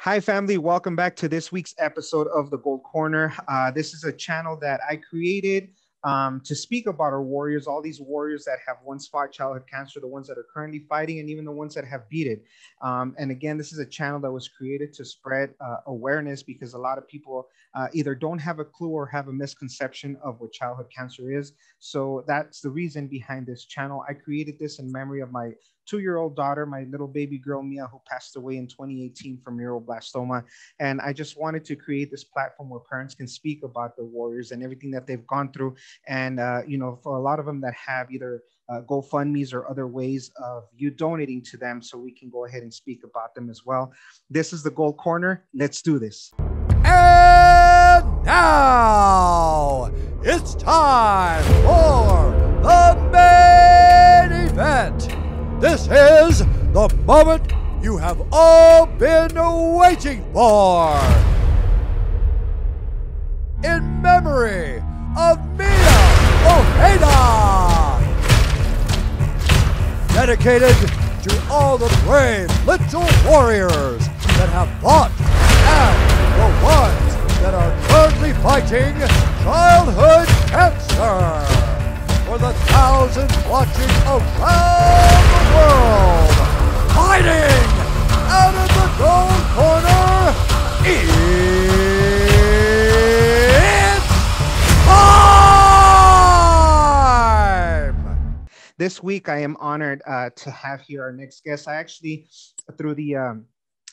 Hi, family. Welcome back to this week's episode of the Gold Corner. This is a channel that I created to speak about our warriors, all these warriors that have once fought childhood cancer, the ones that are currently fighting, and even the ones that have beat it. And again, this is a channel that was created to spread awareness because a lot of people either don't have a clue or have a misconception of what childhood cancer is. So that's the reason behind this channel. I created this in memory of my 2-year-old daughter, my little baby girl Mia, who passed away in 2018 from neuroblastoma. And I just wanted to create this platform where parents can speak about the warriors and everything that they've gone through. And for a lot of them that have either GoFundMe's or other ways of you donating to them, so we can go ahead and speak about them as well. This is the Gold Corner. Let's do this. And now it's time for the main event. This is the moment you have all been waiting for. In memory of Mia Ojeda. Dedicated to all the brave little warriors that have fought and the ones that are currently fighting childhood cancer. For the thousands watching around the world, fighting out of the Gold Corner, it's time! This week, I am honored to have here our next guest. I actually, through the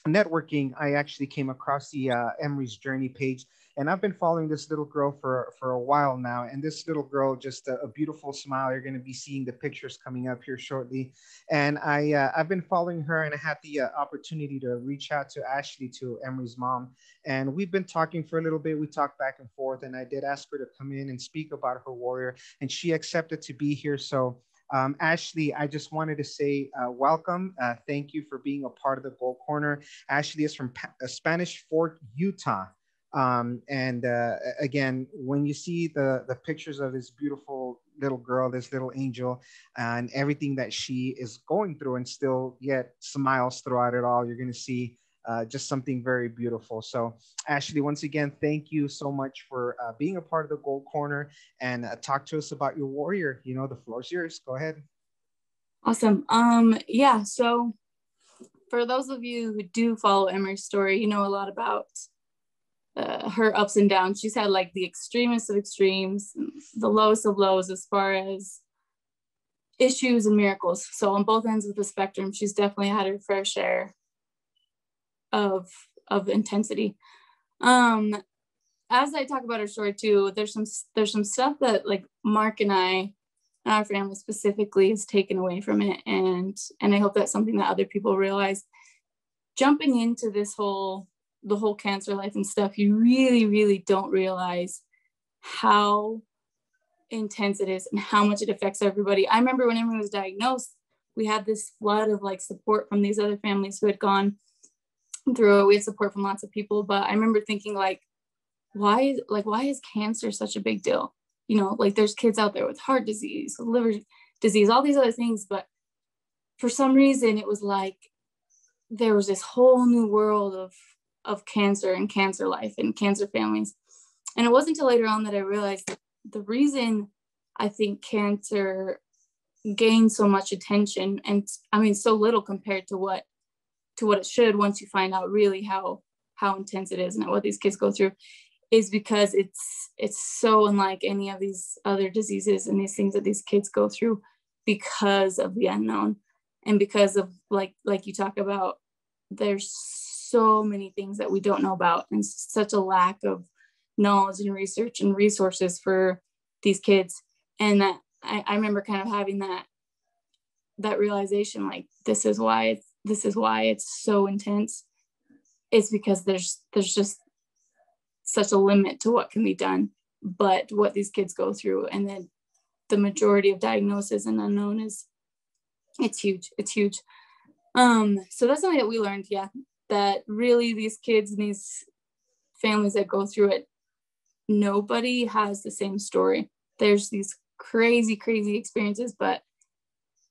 networking, I actually came across the Emery's Journey page, and I've been following this little girl for a while now. And this little girl, just a beautiful smile. You're going to be seeing the pictures coming up here shortly. And I've been following her, and I had the opportunity to reach out to Ashley, to Emery's mom, and we've been talking for a little bit. We talked back and forth, and I did ask her to come in and speak about her warrior, and she accepted to be here. So Ashley, I just wanted to say welcome. Thank you for being a part of the Gold Corner. Ashley is from Spanish Fort, Utah. And again, when you see the pictures of this beautiful little girl, this little angel, and everything that she is going through and still yet smiles throughout it all, you're going to see just something very beautiful. So, Ashley, once again, thank you so much for being a part of the Gold Corner and talk to us about your warrior. You know, the floor is yours. Go ahead. Awesome. Yeah. So, for those of you who do follow Emery's story, you know a lot about her ups and downs. She's had like the extremest of extremes, the lowest of lows as far as issues and miracles. So on both ends of the spectrum, she's definitely had her fair share of intensity. As I talk about her story too, there's some stuff that like Mark and I and our family specifically is taken away from it, and I hope that's something that other people realize. Jumping into the whole cancer life and stuff, you really, really don't realize how intense it is and how much it affects everybody. I remember when Emery was diagnosed, we had this flood of like support from these other families who had gone through it. We had support from lots of people, but I remember thinking like, why is cancer such a big deal? You know, like there's kids out there with heart disease, liver disease, all these other things, but for some reason it was like there was this whole new world of cancer and cancer life and cancer families. And it wasn't until later on that I realized that the reason I think cancer gained so much attention, and I mean so little compared to what it should once you find out really how intense it is and what these kids go through, is because it's so unlike any of these other diseases and these things that these kids go through because of the unknown and because of like you talk about, there's so many things that we don't know about and such a lack of knowledge and research and resources for these kids. And that I remember kind of having that realization, like this is why it's so intense. It's because there's just such a limit to what can be done, but what these kids go through, and then the majority of diagnosis and unknown it's huge. So that's something that we learned, that really these kids and these families that go through it, nobody has the same story. There's these crazy experiences, but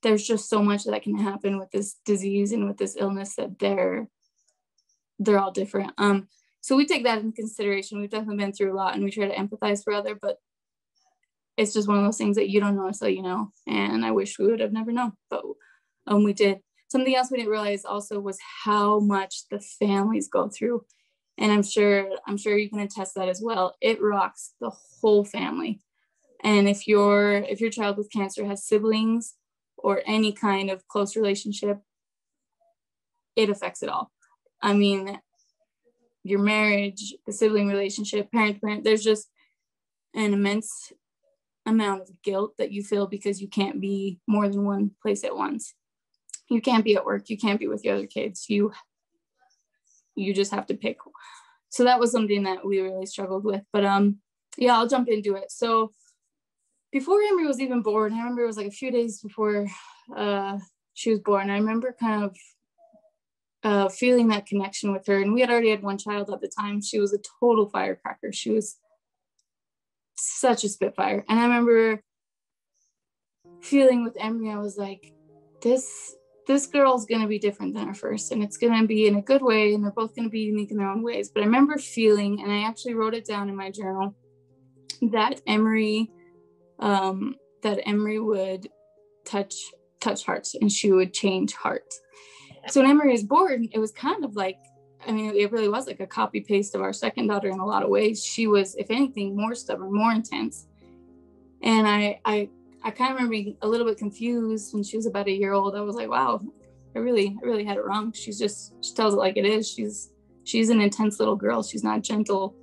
there's just so much that can happen with this disease and with this illness that they're all different. So we take that into consideration. We've definitely been through a lot, and we try to empathize for other, but it's just one of those things that you don't know until you know. And I wish we would have never known, but we did. Something else we didn't realize also was how much the families go through. And I'm sure you can attest that as well. It rocks the whole family. And if your child with cancer has siblings or any kind of close relationship, it affects it all. I mean, your marriage, the sibling relationship, parent to parent, there's just an immense amount of guilt that you feel because you can't be more than one place at once. You can't be at work. You can't be with the other kids. You just have to pick. So that was something that we really struggled with. But yeah, I'll jump into it. So before Emory was even born, I remember it was like a few days before she was born. I remember kind of feeling that connection with her. And we had already had one child at the time. She was a total firecracker. She was such a spitfire. And I remember feeling with Emory, I was like, this girl's going to be different than her first, and it's going to be in a good way, and they're both going to be unique in their own ways. But I remember feeling, and I actually wrote it down in my journal, that Emory would touch hearts, and she would change hearts. So when Emory was born, it was kind of like, I mean, it really was like a copy paste of our second daughter in a lot of ways. She was, if anything, more stubborn, more intense. And I kind of remember being a little bit confused when she was about a year old. I was like, wow, I really had it wrong. She tells it like it is. She's an intense little girl. She's not gentle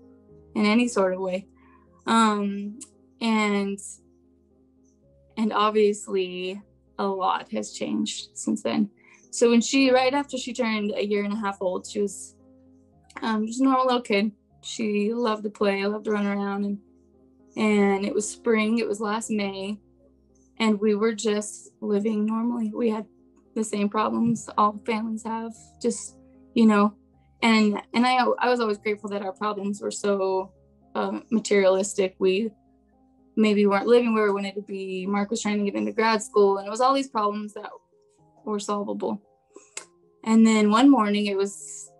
in any sort of way. And obviously a lot has changed since then. So right after she turned a year and a half old, she was just a normal little kid. She loved to play, loved to run around, and it was spring. It was last May. And we were just living normally. We had the same problems all families have, just, and I was always grateful that our problems were so materialistic. We maybe weren't living where we wanted to be. Mark was trying to get into grad school, and it was all these problems that were solvable. And then one morning, it was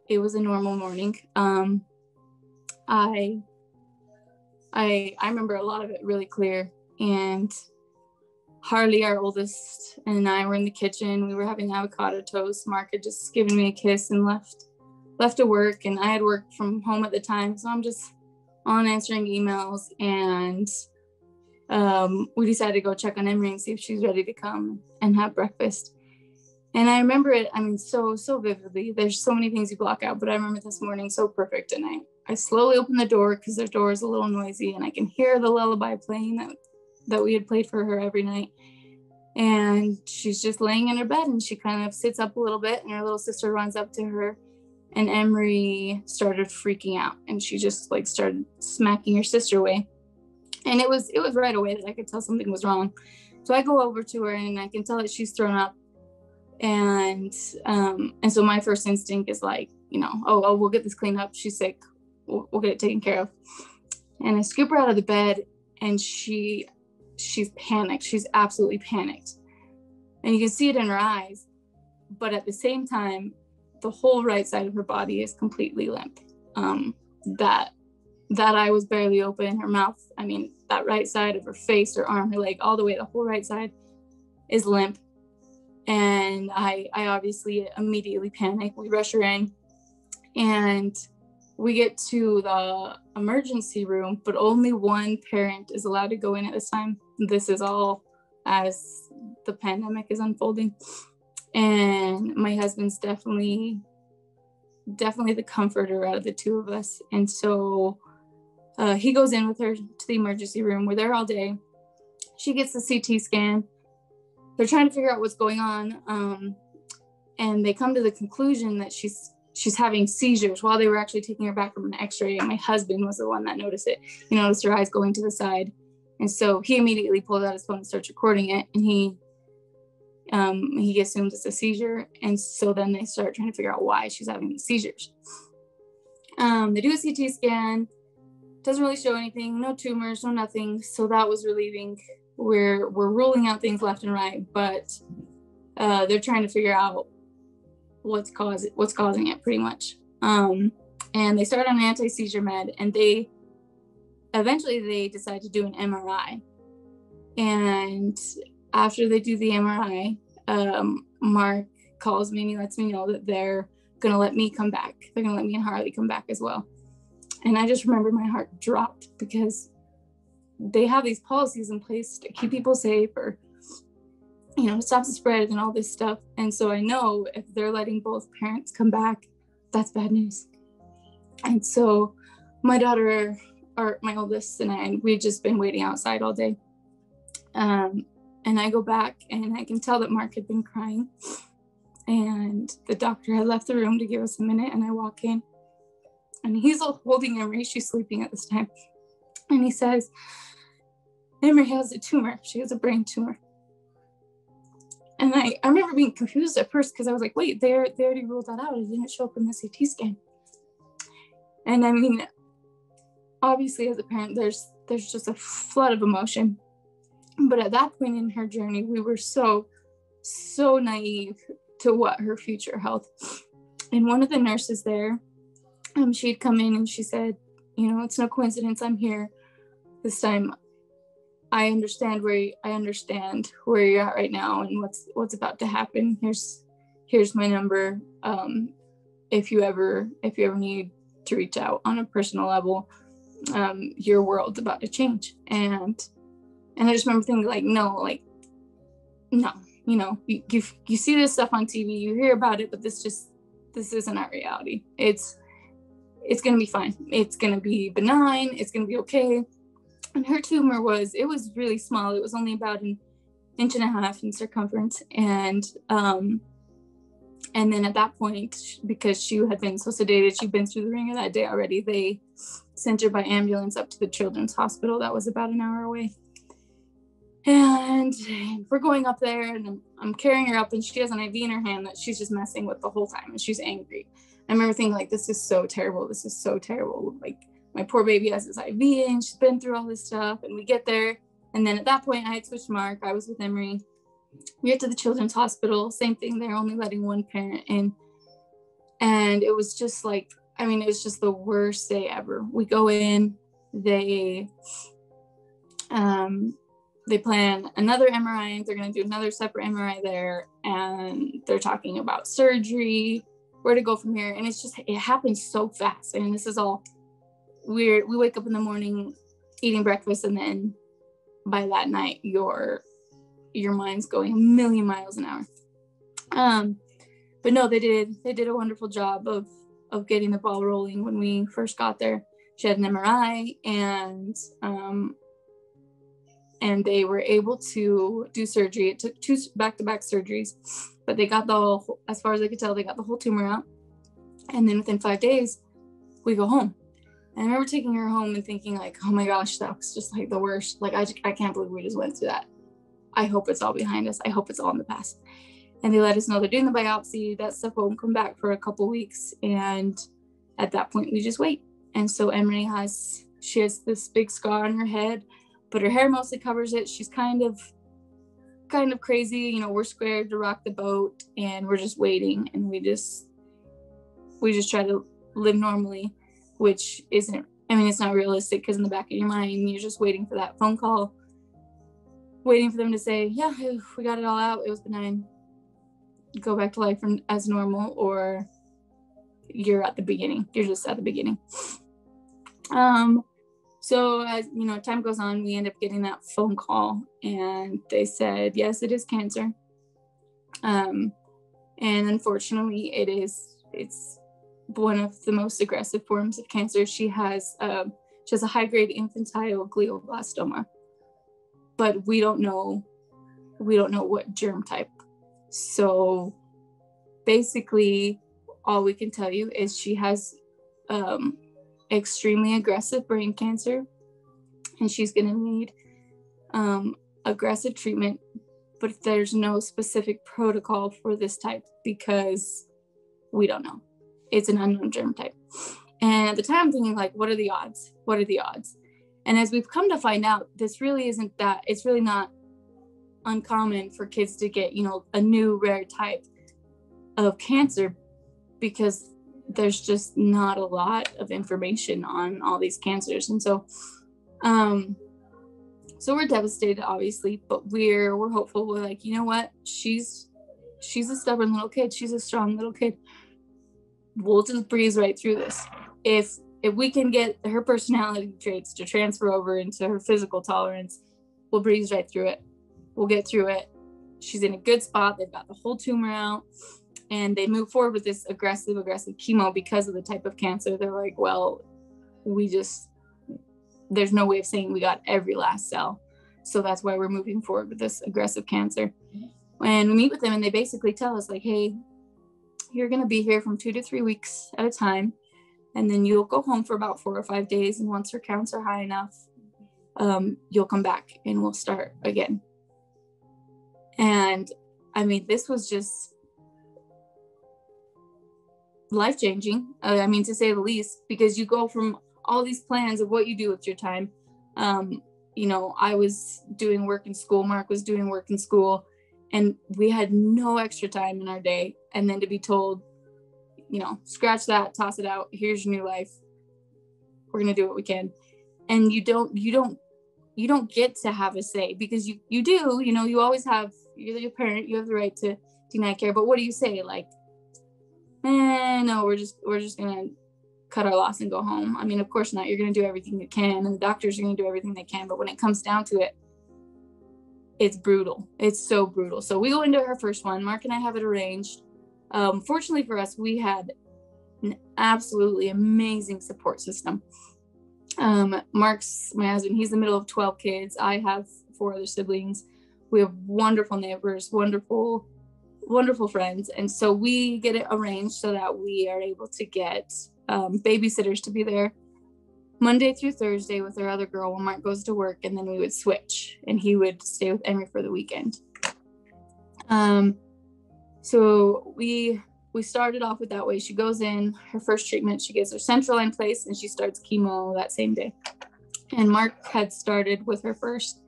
a normal morning. I remember a lot of it really clear. And Harley, our oldest, and I were in the kitchen. We were having avocado toast. Mark had just given me a kiss and left to work, and I had worked from home at the time, so I'm just on answering emails. And we decided to go check on Emory and see if she's ready to come and have breakfast. And I remember it, I mean, so vividly. There's so many things you block out, but I remember this morning so perfect. And I slowly opened the door because their door is a little noisy, and I can hear the lullaby playing that we had played for her every night. And she's just laying in her bed, and she kind of sits up a little bit, and her little sister runs up to her, and Emory started freaking out, and she just like started smacking her sister away. And it was right away that I could tell something was wrong. So I go over to her, and I can tell that she's thrown up. And so my first instinct is like, oh, we'll get this cleaned up. She's sick. We'll get it taken care of. And I scoop her out of the bed, and she's panicked. She's absolutely panicked. And you can see it in her eyes. But at the same time, the whole right side of her body is completely limp. That eye was barely open. Her mouth, I mean, that right side of her face, her arm, her leg, all the way, the whole right side is limp. And I obviously immediately panic. We rush her in, and we get to the emergency room, but only one parent is allowed to go in at this time. This is all as the pandemic is unfolding. And my husband's definitely the comforter out of the two of us. And so he goes in with her to the emergency room. We're there all day. She gets the CT scan. They're trying to figure out what's going on. And they come to the conclusion that she's having seizures while they were actually taking her back from an x-ray. And my husband was the one that noticed it. He noticed her eyes going to the side. And so he immediately pulled out his phone and starts recording it. And he assumes it's a seizure. And so then they start trying to figure out why she's having these seizures. They do a CT scan. Doesn't really show anything. No tumors, no nothing. So that was relieving. We're ruling out things left and right, but they're trying to figure out what's causing it pretty much. And they started on an anti-seizure med, and they decide to do an MRI. And after they do the MRI, Mark calls me and he lets me know that they're gonna let me come back. They're gonna let me and Harley come back as well. And I just remember my heart dropped, because they have these policies in place to keep people safe, or, you know, to stop the spread and all this stuff. And so I know if they're letting both parents come back, that's bad news. And so my daughter, or my oldest, and we'd just been waiting outside all day. And I go back, and I can tell that Mark had been crying, and the doctor had left the room to give us a minute. And I walk in, and he's holding Emery. She's sleeping at this time. And he says, Emery has a tumor. She has a brain tumor. And I remember being confused at first, because I was like, wait, they already ruled that out. It didn't show up in the CT scan. And I mean, obviously as a parent, there's just a flood of emotion. But at that point in her journey, we were so naive to what her future held. And one of the nurses there, she'd come in and she said, you know, it's no coincidence I'm here this time. I understand where you're at right now and what's about to happen. Here's my number. If you ever need to reach out on a personal level, your world's about to change. And I just remember thinking, like, no, you know, you see this stuff on TV, you hear about it, but this isn't our reality. It's going to be fine. It's going to be benign. It's going to be okay. And her tumor was really small. It was only about 1.5 inches in circumference. And then at that point, because she had been so sedated, she'd been through the ringer that day already, they sent her by ambulance up to the children's hospital. That was about an hour away. And we're going up there, and I'm carrying her up, and she has an IV in her hand that she's just messing with the whole time, and she's angry. I remember thinking, like, this is so terrible. This is so terrible. Like, my poor baby has this IV, and she's been through all this stuff. And we get there, and then at that point, I had switched Mark. I was with Emory. We get to the children's hospital. Same thing. They're only letting one parent in, and it was just like, I mean, it was just the worst day ever. We go in. They plan another MRI. They're going to do another separate MRI there. And they're talking about surgery, where to go from here. And it happens so fast. I mean, this is all weird. We wake up in the morning eating breakfast, and then by that night, your mind's going a million miles an hour. But no, they did a wonderful job of getting the ball rolling. When we first got there, she had an MRI, and they were able to do surgery. It took 2 back-to-back surgeries, but they got as far as I could tell, they got the whole tumor out. And then within 5 days, we go home. And I remember taking her home and thinking, like, oh my gosh, that was just like the worst. Like, I can't believe we just went through that. I hope it's all behind us. I hope it's all in the past. And they let us know they're doing the biopsy. That stuff won't come back for a couple weeks. And at that point, we just wait. And so Emory has this big scar on her head, but her hair mostly covers it. She's kind of crazy. You know, we're scared to rock the boat, and we're just waiting. And we just try to live normally, which isn't, I mean, it's not realistic, because in the back of your mind, you're just waiting for that phone call, waiting for them to say, yeah, we got it all out. It was benign. Go back to life as normal, or you're at the beginning. You're just at the beginning. So as you know, time goes on, we end up getting that phone call, and they said, yes, it is cancer. And unfortunately, it's one of the most aggressive forms of cancer. She has a high-grade infantile glioblastoma, but we don't know what germ type. So basically, all we can tell you is she has extremely aggressive brain cancer, and she's going to need aggressive treatment, but there's no specific protocol for this type because we don't know. It's an unknown germ type. And at the time, I'm thinking, like, what are the odds? What are the odds? And as we've come to find out, this really isn't that. It's really not uncommon for kids to get, you know, a new rare type of cancer, because there's just not a lot of information on all these cancers. And so we're devastated, obviously, but we're hopeful. We're like, you know what, she's a stubborn little kid, she's a strong little kid, we'll just breeze right through this. If we can get her personality traits to transfer over into her physical tolerance, we'll breeze right through it. We'll get through it. She's in a good spot. They've got the whole tumor out, and they move forward with this aggressive chemo because of the type of cancer. They're like, well, there's no way of saying we got every last cell. So that's why we're moving forward with this aggressive cancer. And we meet with them, and they basically tell us, like, hey, you're going to be here from 2 to 3 weeks at a time. And then you'll go home for about 4 or 5 days. And once your counts are high enough, you'll come back and we'll start again. And I mean, this was just life-changing. I mean, to say the least, because you go from all these plans of what you do with your time. You know, I was doing work in school. Mark was doing work in school. And we had no extra time in our day. And then to be told, you know, scratch that, toss it out. Here's your new life. We're going to do what we can. And you don't get to have a say, because you do, you know, you always have, you're your parent, you have the right to deny care. But what do you say? Like, no, we're just going to cut our loss and go home. I mean, of course not. You're going to do everything you can, and the doctors are going to do everything they can. But when it comes down to it, it's brutal. It's so brutal. So we go into her first one. Mark and I have it arranged. Fortunately for us, we had an absolutely amazing support system. Mark's my husband. He's the middle of 12 kids. I have 4 other siblings. We have wonderful neighbors, wonderful friends. And so we get it arranged so that we are able to get babysitters to be there Monday through Thursday with our other girl when Mark goes to work, and then we would switch and he would stay with Emory for the weekend. So we started off with that way. She goes in, her first treatment, she gets her central line placed, and she starts chemo that same day. And Mark had started with her first,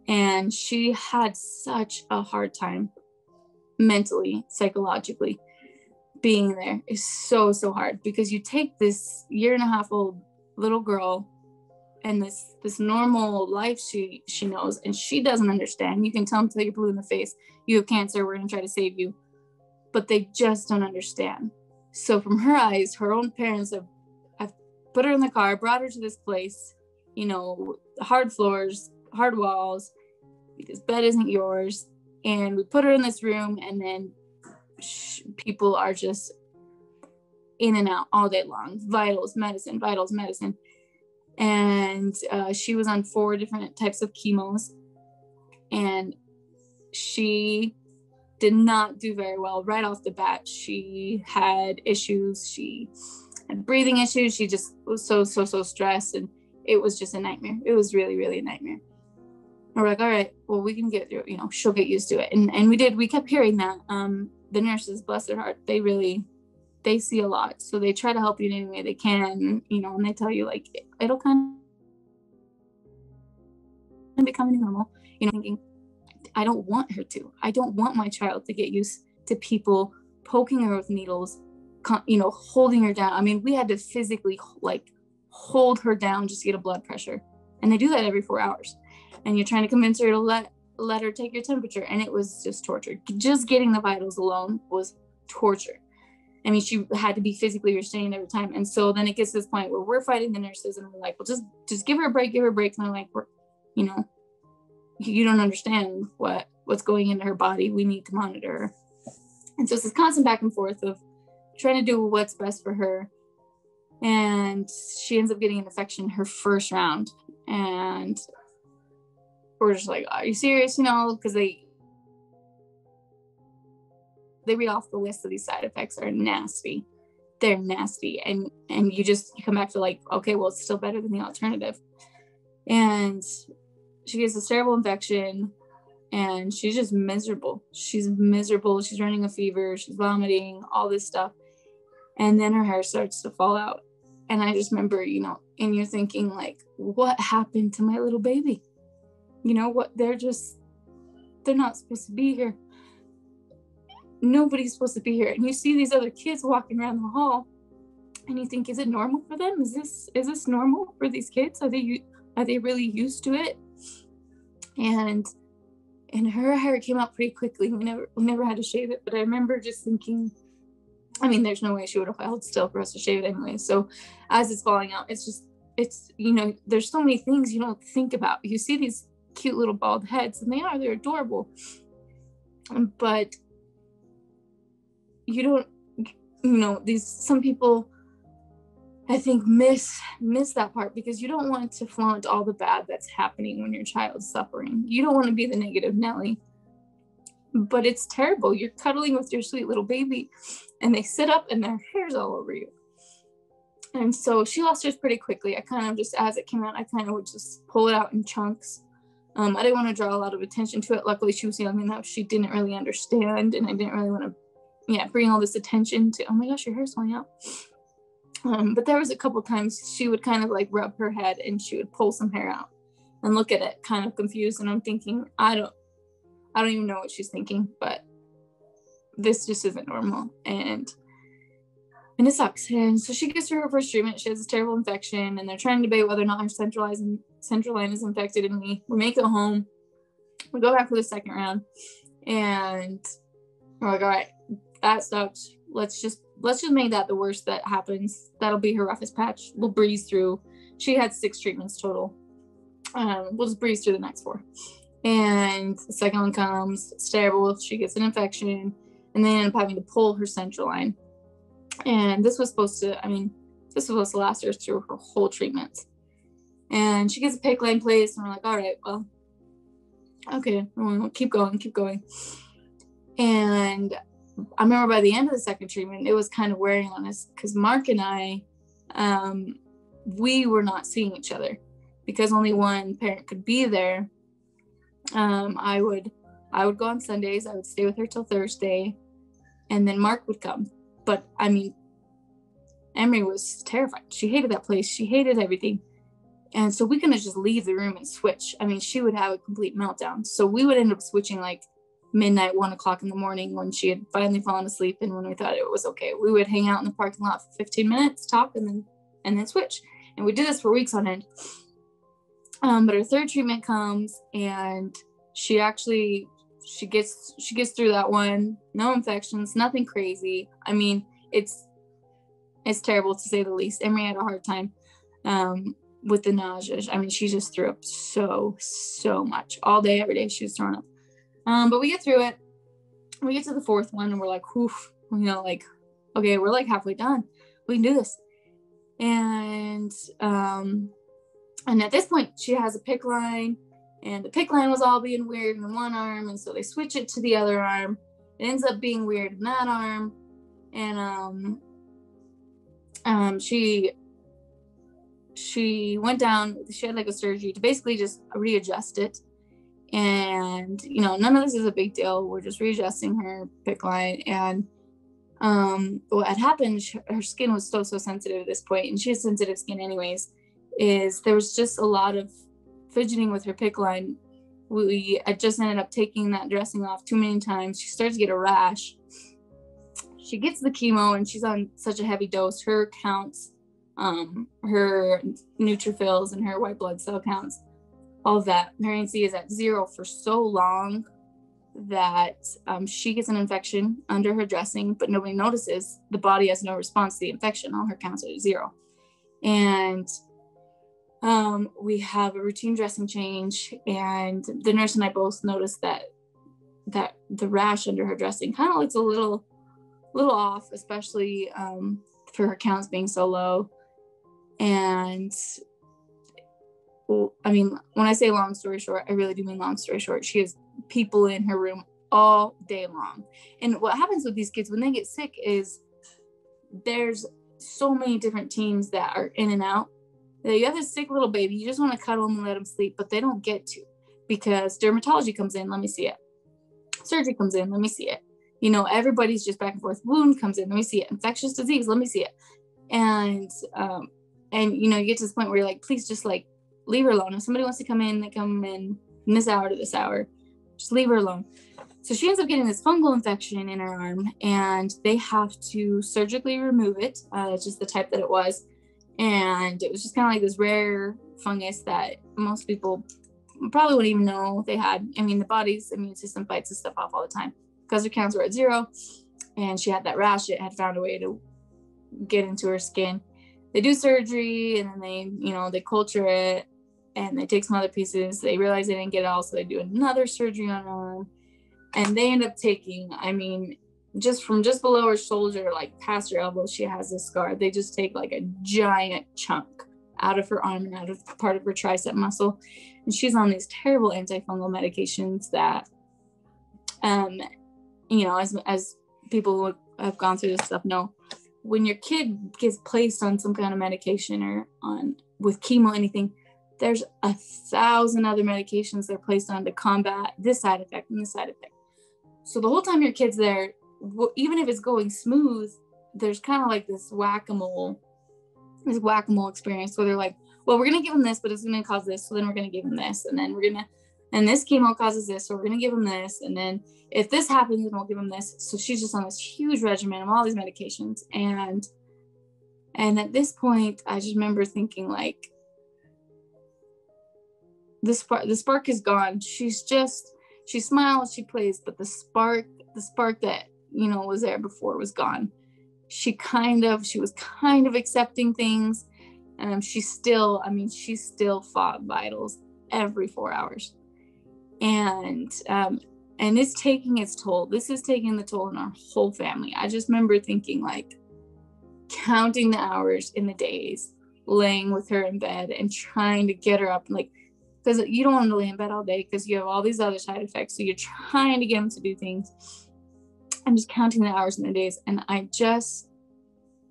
and she had such a hard time mentally, psychologically. Being there is so hard, because you take this 1.5-year-old little girl and this normal life she knows, and she doesn't understand. You can tell them until you're blue in the face, you have cancer, we're going to try to save you. But they just don't understand. So from her eyes, her own parents have put her in the car, brought her to this place, you know, hard floors, hard walls, this bed isn't yours. And we put her in this room, and then people are just in and out all day long. Vitals, medicine. And she was on 4 different types of chemos. And she did not do very well right off the bat. She had issues. She had breathing issues. She just was so stressed, and it was just a nightmare. It was really, really a nightmare. And we're like, all right, well, we can get through it. You know, she'll get used to it. And we did. We kept hearing that. The nurses, bless their heart, they see a lot. So they try to help you in any way they can, you know, and they tell you, like, it'll kind of become normal, you know, thinking, I don't want her to. I don't want my child to get used to people poking her with needles, you know, holding her down. I mean, we had to physically, like, hold her down just to get a blood pressure. And they do that every 4 hours. And you're trying to convince her to let her take your temperature. And it was just torture. Just getting the vitals alone was torture. I mean, she had to be physically restrained every time. And so then it gets to this point where we're fighting the nurses, and we're like, well, just give her a break. And they're like, you know, you don't understand what's going into her body. We need to monitor her. And so it's this constant back and forth of trying to do what's best for her. And she ends up getting an infection her first round. And we're just like, are you serious? You know, because they read off the list of these side effects are nasty. They're nasty. And you come back to like, okay, well, it's still better than the alternative. And she gets this terrible infection, and she's just miserable. She's miserable. She's running a fever. She's vomiting, all this stuff. And then her hair starts to fall out. And I just remember, you know, and you're thinking, like, what happened to my little baby? You know what? They're not supposed to be here. Nobody's supposed to be here. And you see these other kids walking around the hall, And you think, is it normal for them? Is this normal for these kids? Are they really used to it? And her hair came out pretty quickly. We never had to shave it, but I remember just thinking, I mean, there's no way she would have held still for us to shave it anyway. So as it's falling out, it's there's so many things you don't think about. You see these cute little bald heads, and they're adorable, but you don't, some people, I think, miss that part, because you don't want to flaunt all the bad that's happening when your child's suffering. You don't want to be the negative Nelly, but it's terrible. You're cuddling with your sweet little baby, and they sit up and their hair's all over you. And so she lost hers pretty quickly. I kind of just, as it came out, I kind of would just pull it out in chunks. I didn't want to draw a lot of attention to it. Luckily, she was young enough. She didn't really understand, and I didn't really want to, bring all this attention to, oh my gosh, your hair's falling out. But there was a couple times she would kind of like rub her head, and she would pull some hair out and look at it kind of confused. And I'm thinking, I don't even know what she's thinking, but this just isn't normal. And it sucks. And so she gets through her first treatment. She has this terrible infection, and they're trying to debate whether or not her central line is infected. And we make it home. We go back for the second round, and we're like, all right, that sucks. Let's just make that the worst that happens. That'll be her roughest patch. We'll breeze through. She had 6 treatments total. We'll just breeze through the next 4. And the second one comes. It's terrible. She gets an infection, and they end up having to pull her central line. And this was supposed to last her through her whole treatment. And she gets a PICC line placed, and we're like, all right, well, okay, we'll keep going. And I remember by the end of the second treatment, it was kind of wearing on us, because Mark and I, we were not seeing each other because only one parent could be there. I would go on Sundays. I would stay with her till Thursday, and then Mark would come. But I mean, Emory was terrified. She hated that place. She hated everything. And so we couldn't just leave the room and switch. I mean, she would have a complete meltdown. So we would end up switching like midnight, 1 o'clock in the morning, when she had finally fallen asleep and when we thought it was okay. We would hang out in the parking lot for 15 minutes, talk, and then switch. And we did this for weeks on end. But her third treatment comes, and she gets through that one. No infections, nothing crazy. I mean, it's terrible to say the least. Emory had a hard time with the nausea. I mean, she just threw up so much all day, every day. She was throwing up. But we get through it. We get to the 4th one, and we're like, whew, like, okay, we're like halfway done. We can do this. And at this point, she has a PICC line, and the PICC line was all being weird in one arm, and so they switch it to the other arm. It ends up being weird in that arm, and she went down. She had like a surgery to basically just readjust it. And none of this is a big deal. We're just readjusting her PICC line. And what had happened, her skin was so sensitive at this point, and she has sensitive skin anyways, is there was just a lot of fidgeting with her PICC line. We had just ended up taking that dressing off too many times. She starts to get a rash. She gets the chemo, and she's on such a heavy dose. Her counts, her neutrophils and her white blood cell counts, all of that, her ANC is at 0 for so long that she gets an infection under her dressing, but nobody notices. The body has no response to the infection. All her counts are at 0. And we have a routine dressing change, and the nurse and I both noticed that the rash under her dressing kind of looks a little off, especially for her counts being so low. And I mean, when I say long story short, I really do mean long story short. She has people in her room all day long. And what happens with these kids when they get sick is there's so many different teams that are in and out. You have this sick little baby, you just want to cuddle them and let them sleep, but they don't get to, because dermatology comes in, let me see it. Surgery comes in, let me see it. Everybody's just back and forth. Wound comes in, let me see it. Infectious disease, let me see it. And you get to this point where you're like, please just like leave her alone. If somebody wants to come in, they come in from this hour to this hour. Just leave her alone. So she ends up getting this fungal infection in her arm, and they have to surgically remove it, just the type that it was. And it was just kind of like this rare fungus that most people probably wouldn't even know they had. I mean, the body's immune system fights this stuff off all the time. Because her counts were at 0, and she had that rash, it had found a way to get into her skin. They do surgery, and then they culture it, and they take some other pieces. They realize they didn't get it all, so they do another surgery on her arm. And they end up taking, I mean, just from just below her shoulder, like past her elbow, she has this scar. They just take like a giant chunk out of her arm and out of part of her tricep muscle. And she's on these terrible antifungal medications that, as people who have gone through this stuff know, when your kid gets placed on some kind of medication or with chemo, anything, there's 1,000 other medications they're placed on to combat this side effect and this side effect. So the whole time your kid's there, even if it's going smooth, there's kind of like this whack-a-mole experience where they're like, well, we're going to give him this, but it's going to cause this. So then we're going to give him this. And then and this chemo causes this. So we're going to give him this. And then if this happens, then we'll give him this. So she's just on this huge regimen of all these medications. And at this point, I just remember thinking like, the spark is gone. She smiles, she plays, but the spark that, was there before was gone. She was kind of accepting things. She still fought vitals every 4 hours. And it's taking its toll. This is taking the toll on our whole family. I just remember thinking like counting the hours in the days, laying with her in bed and trying to get her up, like, because you don't want them to lay in bed all day because you have all these other side effects. So you're trying to get them to do things. I'm just counting the hours and the days. And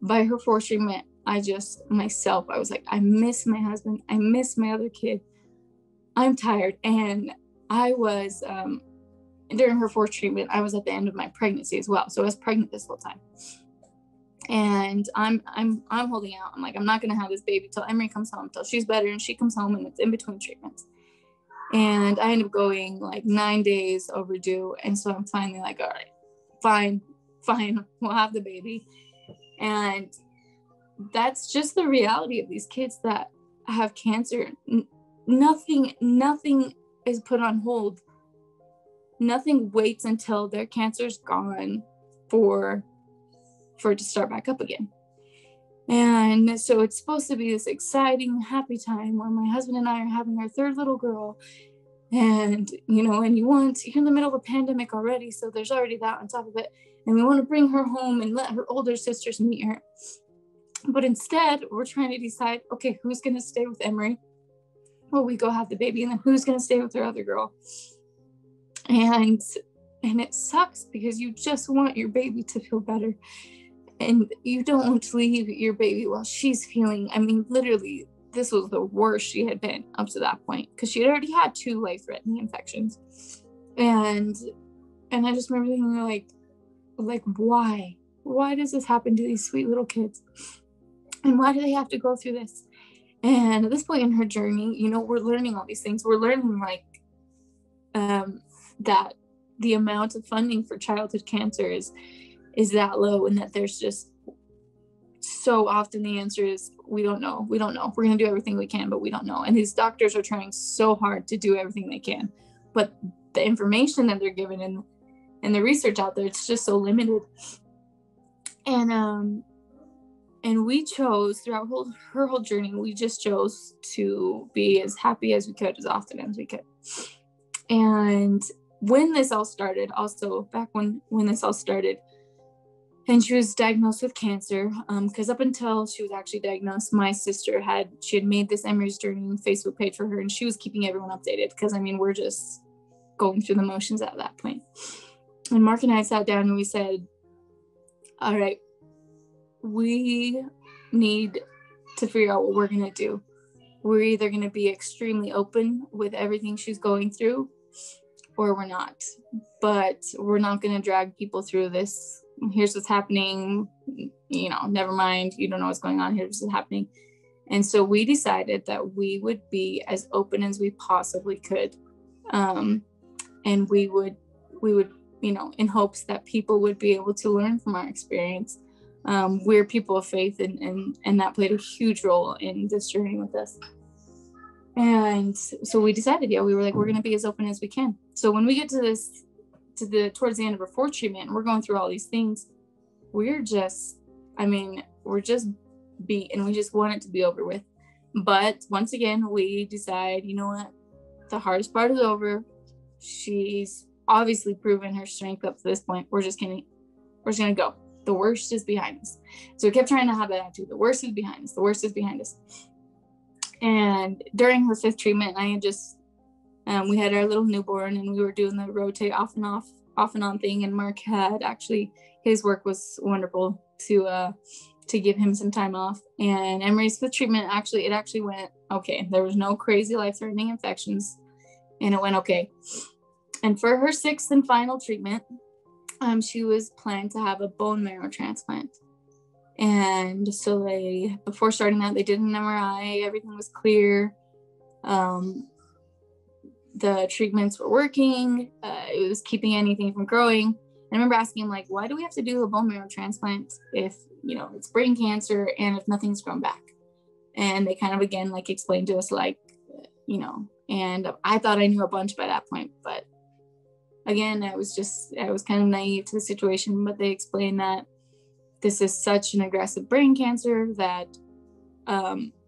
by her forced treatment, I was like, I miss my husband. I miss my other kid. I'm tired. And I was, during her forced treatment, I was at the end of my pregnancy as well. So I was pregnant this whole time. And I'm holding out. I'm like, I'm not going to have this baby till Emory comes home, till she's better and she comes home, and it's in between treatments. And I ended up going like 9 days overdue. And so I'm finally like, all right, fine, we'll have the baby. And that's just the reality of these kids that have cancer. Nothing is put on hold. Nothing waits until their cancer's gone for it to start back up again. And so it's supposed to be this exciting, happy time where my husband and I are having our third little girl. And, you're in the middle of a pandemic already. So there's already that on top of it. And we want to bring her home and let her older sisters meet her. But instead, we're trying to decide, okay, who's going to stay with Emory? Well, we go have the baby, and then who's going to stay with her other girl? And it sucks because you just want your baby to feel better. And you don't want to leave your baby while she's feeling, literally, this was the worst she had been up to that point because she had already had 2 life-threatening infections. And I just remember thinking like, why? Why does this happen to these sweet little kids? And why do they have to go through this? And at this point in her journey, we're learning all these things. We're learning that the amount of funding for childhood cancer is that low, and that there's just so often the answer is we don't know. We're going to do everything we can, but we don't know. And these doctors are trying so hard to do everything they can, but the information that they're given and the research out there, it's just so limited. And we chose throughout her whole journey, we just chose to be as happy as we could, as often as we could. And when this all started, also back when this all started, and she was diagnosed with cancer, because up until she was actually diagnosed, my sister had made this Emory's Journey Facebook page for her, and she was keeping everyone updated because we're just going through the motions at that point. And Mark and I sat down and we said, all right, we need to figure out what we're going to do. We're either going to be extremely open with everything she's going through, or we're not. But we're not going to drag people through this. Here's what's happening. Never mind. You don't know what's going on. Here's what's happening. And so we decided that we would be as open as we possibly could. And and we would, you know, in hopes that people would be able to learn from our experience. We're people of faith, and that played a huge role in this journey with us. And so we decided, we were like, we're going to be as open as we can. So when we get towards the end of our fourth treatment, and we're going through all these things, we're just beat, and we just want it to be over with. But once again, we decide, you know what, the hardest part is over. She's obviously proven her strength up to this point. We're just gonna go. The worst is behind us. So we kept trying to have that attitude. The worst is behind us. The worst is behind us. And during her fifth treatment, I had just, we had our little newborn, and we were doing the rotate off and on thing. And Mark had actually, his work was wonderful to give him some time off. And Emery's fifth treatment, it actually went okay. There was no crazy life-threatening infections, and it went okay. And for her sixth and final treatment, she was planned to have a bone marrow transplant. And so before starting that, they did an MRI. Everything was clear. The treatments were working. It was keeping anything from growing. And I remember asking him, like, why do we have to do a bone marrow transplant if, you know, it's brain cancer and if nothing's grown back? And they kind of, again, like, explained to us, like, you know, and I thought I knew a bunch by that point. But again, I was kind of naive to the situation, but they explained that this is such an aggressive brain cancer that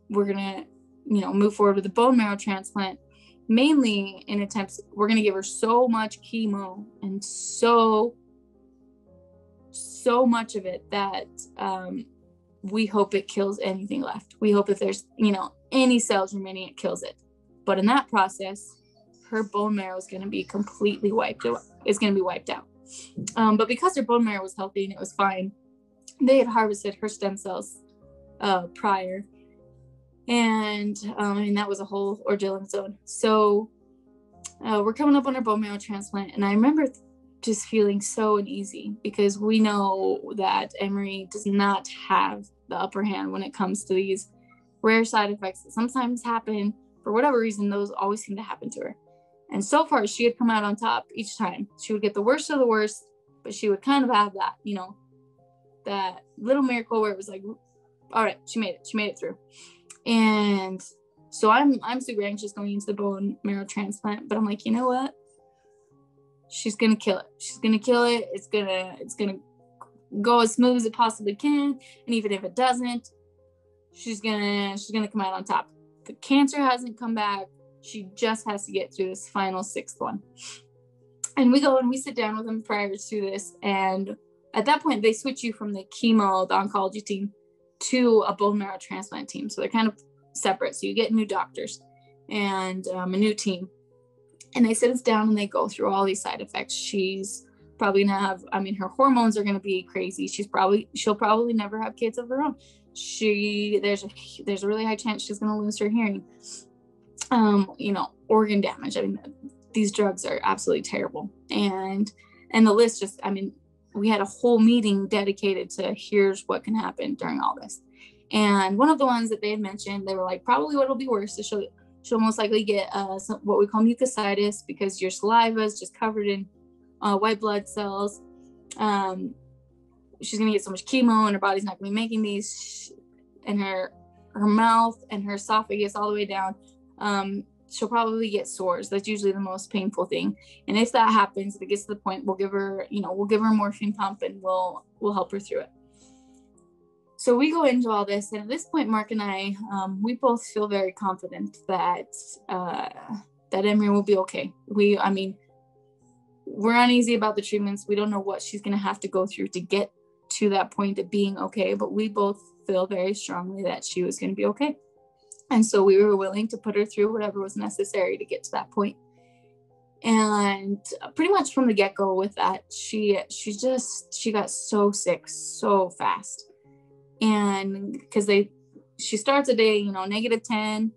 we're going to, you know, move forward with a bone marrow transplant, mainly in attempts, we're going to give her so much chemo and so much of it that we hope it kills anything left. We hope if there's, you know, any cells remaining, it kills it. But in that process, her bone marrow is going to be completely wiped out. It's going to be wiped out. But because her bone marrow was healthy and it was fine, they had harvested her stem cells prior. And that was a whole ordeal in its own. So we're coming up on her bone marrow transplant. And I remember just feeling so uneasy, because we know that Emory does not have the upper hand when it comes to these rare side effects that sometimes happen. For whatever reason, those always seem to happen to her. And so far, she had come out on top each time. She would get the worst of the worst, but she would kind of have that, you know, that little miracle where it was like, all right, she made it through. And so I'm super anxious going into the bone marrow transplant, but I'm like, you know what? She's going to kill it. She's going to kill it. It's going to go as smooth as it possibly can. And even if it doesn't, she's going to come out on top. The cancer hasn't come back. She just has to get through this final sixth one. And we go and we sit down with them prior to this. And at that point, they switch you from the chemo, the oncology team, to a bone marrow transplant team. So they're kind of separate. So you get new doctors and a new team. And they sit us down and they go through all these side effects. She's probably gonna have, her hormones are gonna be crazy. She'll probably never have kids of her own. There's a really high chance she's gonna lose her hearing. Organ damage. These drugs are absolutely terrible. And the list just, we had a whole meeting dedicated to here's what can happen during all this. And one of the ones that they had mentioned, they were like, probably what'll be worse is she'll most likely get what we call mucositis, because your saliva is just covered in white blood cells. She's gonna get so much chemo and her body's not gonna be making these, and her mouth and her esophagus all the way down. She'll probably get sores. That's usually the most painful thing. And if that happens, if it gets to the point, we'll give her a morphine pump and we'll help her through it. So we go into all this, and at this point, Mark and I, we both feel very confident that Emory will be okay. We're uneasy about the treatments. We don't know what she's going to have to go through to get to that point of being okay, but we both feel very strongly that she was going to be okay. And so we were willing to put her through whatever was necessary to get to that point. And pretty much from the get-go with that, she got so sick so fast. And because she starts a day, -10.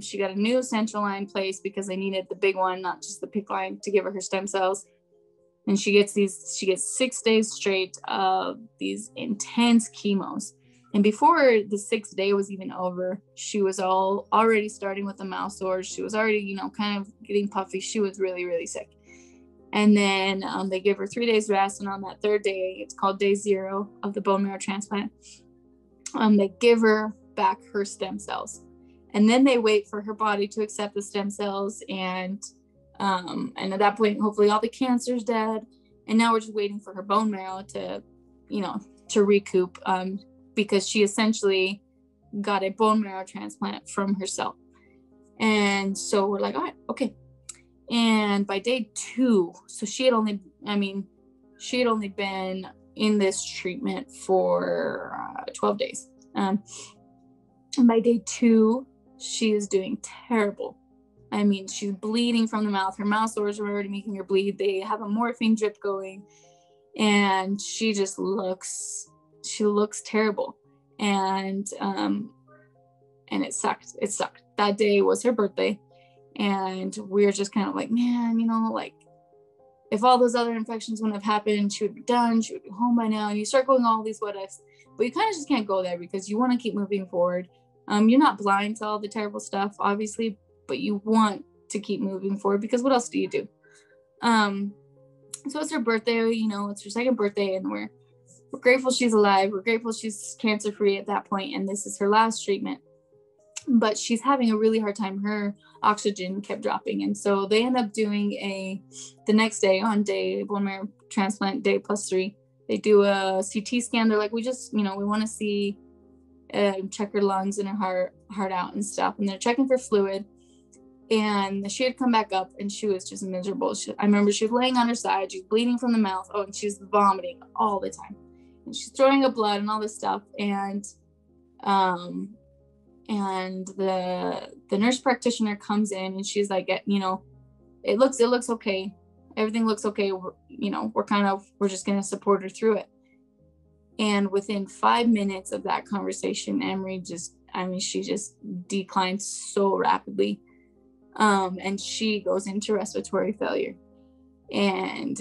She got a new central line placed because they needed the big one, not just the PICC line, to give her stem cells. And she gets 6 days straight of these intense chemos. And before the 6th day was even over, she was already starting with the mouth sores. She was already, kind of getting puffy. She was really, really sick. And then they give her 3 days rest. And on that third day, it's called day 0 of the bone marrow transplant, they give her back her stem cells. And then they wait for her body to accept the stem cells. And at that point, hopefully all the cancer's dead. And now we're just waiting for her bone marrow to, to recoup, because she essentially got a bone marrow transplant from herself. And so we're like, all right, okay. And by day 2, so she had only been in this treatment for 12 days. And by day 2, she is doing terrible. I mean, she's bleeding from the mouth. Her mouth sores are already making her bleed. They have a morphine drip going, and she looks terrible. And it sucked. It sucked. That day was her birthday. And we were just kind of like, man, like, if all those other infections wouldn't have happened, she would be done. She would be home by now. And you start going all these what ifs, but you kind of just can't go there because you want to keep moving forward. You're not blind to all the terrible stuff, obviously, but you want to keep moving forward because what else do you do? So it's her birthday, it's her second birthday, and we're grateful she's alive. We're grateful she's cancer-free at that point, and this is her last treatment. But she's having a really hard time. Her oxygen kept dropping. And so they end up doing the next day, on day bone marrow transplant day +3, they do a CT scan. They're like, we just, we want to see, check her lungs and her heart out and stuff. And they're checking for fluid. And she had come back up and she was just miserable. I remember she was laying on her side. She's bleeding from the mouth. Oh, and she's vomiting all the time. And she's throwing up blood and all this stuff. And the nurse practitioner comes in and she's like, it looks okay. Everything looks okay. We're just going to support her through it. And within 5 minutes of that conversation, Emory she just declined so rapidly. And she goes into respiratory failure. And,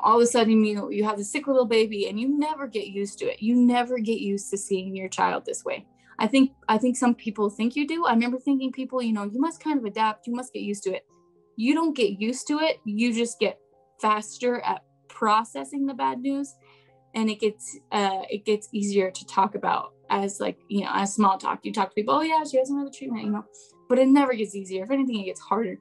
all of a sudden, you have this sick little baby and you never get used to it. You never get used to seeing your child this way. I think some people think you do. I remember thinking people, you must kind of adapt. You must get used to it. You don't get used to it. You just get faster at processing the bad news. And it gets easier to talk about as as small talk. You talk to people, oh yeah, she has another treatment, but it never gets easier. If anything, it gets harder.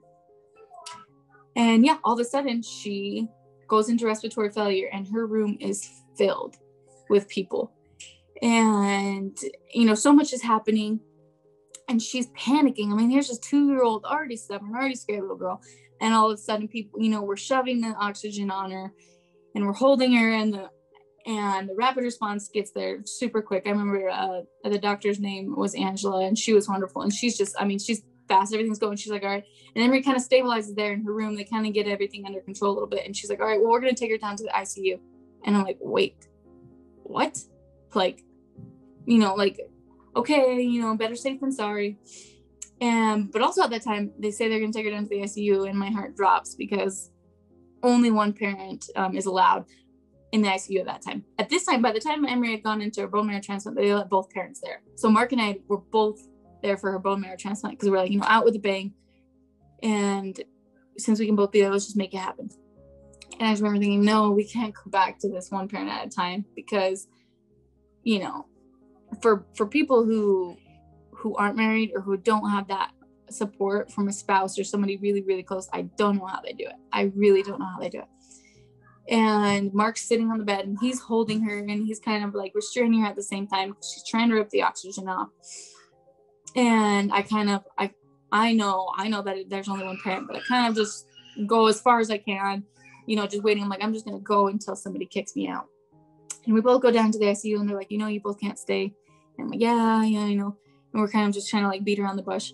And yeah, all of a sudden she goes into respiratory failure and her room is filled with people. And, so much is happening and she's panicking. I mean, here's this 2-year-old, already stubborn, already scared little girl. And all of a sudden people, we're shoving the oxygen on her and we're holding her, and the rapid response gets there super quick. I remember the doctor's name was Angela, and she was wonderful. And she's just, she's fast. Everything's going. She's like, all right. And Emory kind of stabilizes there in her room. They kind of get everything under control a little bit. And she's like, all right, well, we're going to take her down to the ICU. And I'm like, wait, what? Okay, better safe than sorry. But also at that time, they say they're going to take her down to the ICU, and my heart drops because only one parent is allowed in the ICU at that time. At this time, by the time Emory had gone into her bone marrow transplant, they let both parents there. So Mark and I were both there for her bone marrow transplant because we're like, out with a bang. And since we can both be there, let's just make it happen. And I just remember thinking, no, we can't go back to this one parent at a time because, for people who aren't married or who don't have that support from a spouse or somebody really, really close, I don't know how they do it. I really don't know how they do it. And Mark's sitting on the bed and he's holding her and he's kind of like restraining her at the same time. She's trying to rip the oxygen off. And I know that there's only one parent, but I kind of just go as far as I can, just waiting. I'm like, I'm just going to go until somebody kicks me out. And we both go down to the ICU and they're like, you both can't stay. And I'm like, yeah, And we're kind of just trying to beat around the bush.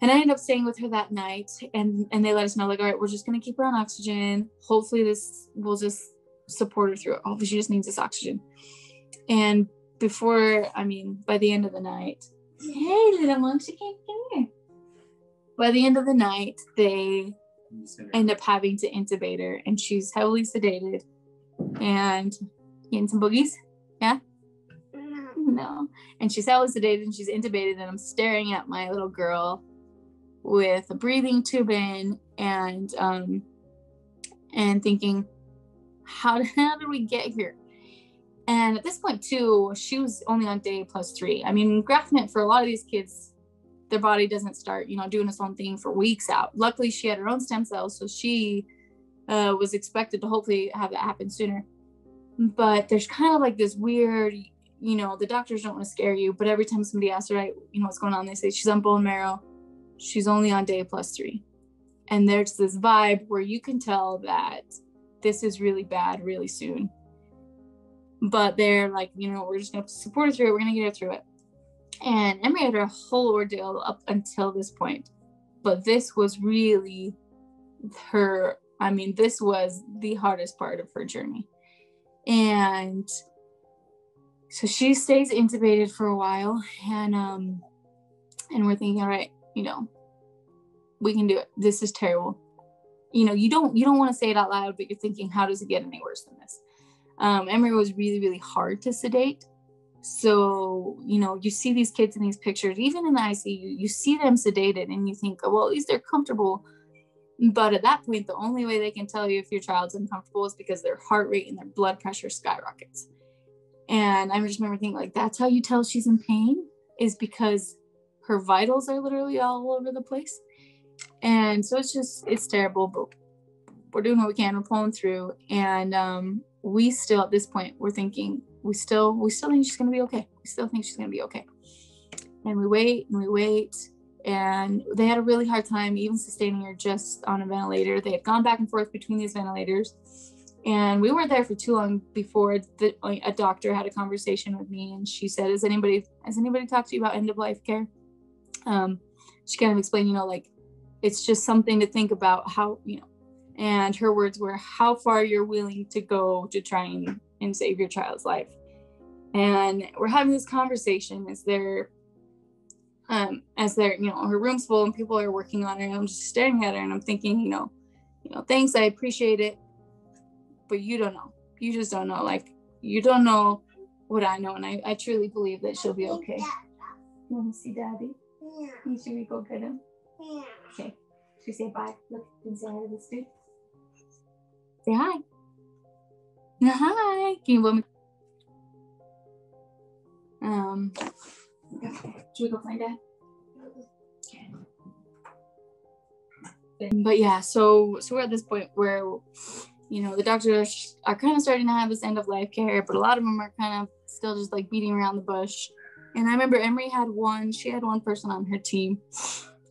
And I ended up staying with her that night, and they let us know, all right, we're just going to keep her on oxygen. Hopefully this will just support her through it. Hopefully she just needs this oxygen. And by the end of the night, hey, little one, she can't come here. By the end of the night, they end up having to intubate her, and she's heavily sedated and getting some boogies. Yeah? No. And she's heavily sedated and she's intubated, and I'm staring at my little girl with a breathing tube in, and and thinking, how did we get here? And at this point too, she was only on day +3. I mean, engraftment for a lot of these kids, their body doesn't start, doing its own thing for weeks out. Luckily, she had her own stem cells, so she was expected to hopefully have that happen sooner. But there's kind of like this weird, the doctors don't want to scare you, but every time somebody asks her, right, what's going on, they say she's on bone marrow. She's only on day +3. And there's this vibe where you can tell that this is really bad really soon. But they're like, we're just going to support her through it. We're going to get her through it. And Emory had a whole ordeal up until this point. But this was really this was the hardest part of her journey. And so she stays intubated for a while. And we're thinking, all right, we can do it. This is terrible. You don't want to say it out loud, but you're thinking, how does it get any worse than this? Emory was really, really hard to sedate. So, you see these kids in these pictures, even in the ICU, you see them sedated and you think, oh, well, at least they're comfortable. But at that point, the only way they can tell you if your child's uncomfortable is because their heart rate and their blood pressure skyrockets. And I just remember thinking, like, that's how you tell she's in pain, is because her vitals are literally all over the place. And so it's terrible, but we're doing what we can. We're pulling through. And we still, at this point, we're thinking, we still think she's going to be okay. We still think she's going to be okay. And we wait. And they had a really hard time even sustaining her just on a ventilator. They had gone back and forth between these ventilators. And we weren't there for too long before a doctor had a conversation with me. And she said, has anybody talked to you about end of life care? She kind of explained, it's just something to think about how, and her words were, how far you're willing to go to try and save your child's life. And we're having this conversation as they're, her room's full and people are working on her. And I'm just staring at her and I'm thinking, thanks, I appreciate it. But you don't know. You just don't know. Like, you don't know what I know. And I truly believe that she'll be okay. You want to see Daddy? Yeah. Should we go get him? Yeah. Okay. Should we say bye? Look, can you say hi to this dude? Say hi. Hi. Can you let me? Okay. Should we go find Dad? Okay. But yeah, so we're at this point where, the doctors are kind of starting to have this end of life care, but a lot of them are kind of still just like beating around the bush. And I remember Emory had one person on her team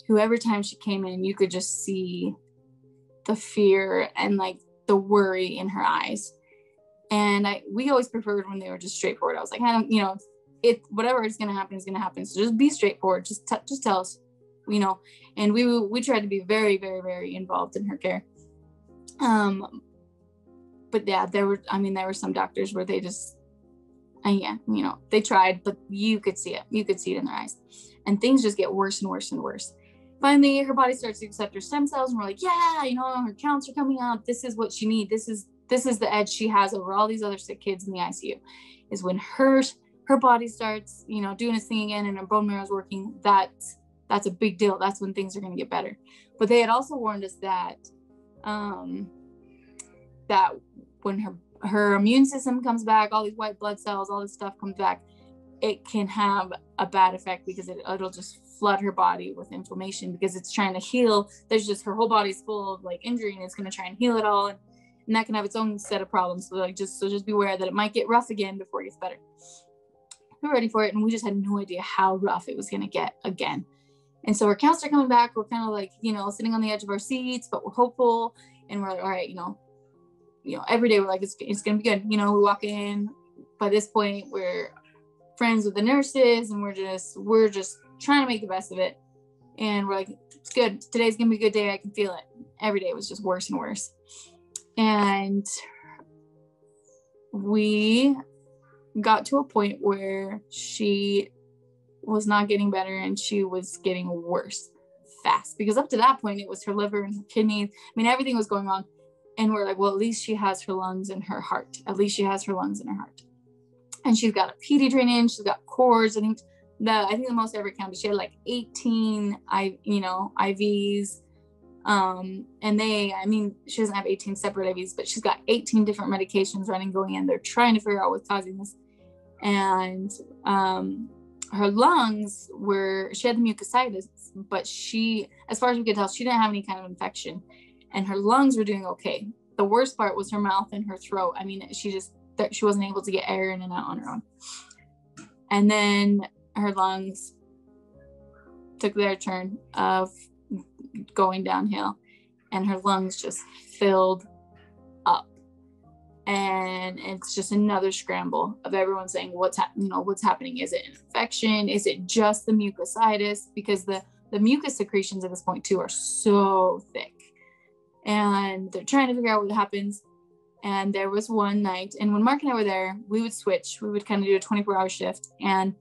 who every time she came in, you could just see the fear and like the worry in her eyes. And we always preferred when they were just straightforward. I was like, whatever is going to happen is going to happen. So just be straightforward. Just tell us, and we tried to be very, very, very involved in her care. But yeah, there were some doctors where they just, they tried, but you could see it. You could see it in their eyes. And things just get worse and worse and worse. Finally, her body starts to accept her stem cells. And we're like, yeah, her counts are coming up. This is what she needs. This is the edge she has over all these other sick kids in the ICU, is when her body starts, doing its thing again and her bone marrow is working. That's a big deal. That's when things are going to get better. But they had also warned us that when her immune system comes back, all these white blood cells, all this stuff comes back, it can have a bad effect because it'll just flood her body with inflammation because it's trying to heal. There's just, her whole body's full of like injury and it's going to try and heal it all. And that can have its own set of problems. So just be aware that it might get rough again before it gets better. We're ready for it. And we just had no idea how rough it was going to get again. And so our counts are coming back. We're kind of like, sitting on the edge of our seats, but we're hopeful. And we're like, all right, every day we're like, it's going to be good. We walk in. By this point, we're friends with the nurses and we're just trying to make the best of it. And we're like, it's good. Today's going to be a good day. I can feel it. Every day was just worse and worse. And we got to a point where she was not getting better and she was getting worse fast, because up to that point it was her liver and her kidneys. Everything was going on. And we're like, well, at least she has her lungs and her heart. At least she has her lungs and her heart. And she's got a PD drainage. She's got cords. I think the most ever counted, she had like 18 IVs. And she doesn't have 18 separate IVs, but she's got 18 different medications going in. They're trying to figure out what's causing this. And her lungs she had the mucositis, but as far as we could tell, she didn't have any kind of infection, and her lungs were doing okay. The worst part was her mouth and her throat. I mean, she wasn't able to get air in and out on her own. And then her lungs took their turn of going downhill, and her lungs just filled up. And it's just another scramble of everyone saying, what's happening? Is it an infection? Is it just the mucositis? Because the mucus secretions at this point too are so thick, and they're trying to figure out what happens. And there was one night, and when Mark and I were there, we would switch. We would kind of do a 24-hour shift, and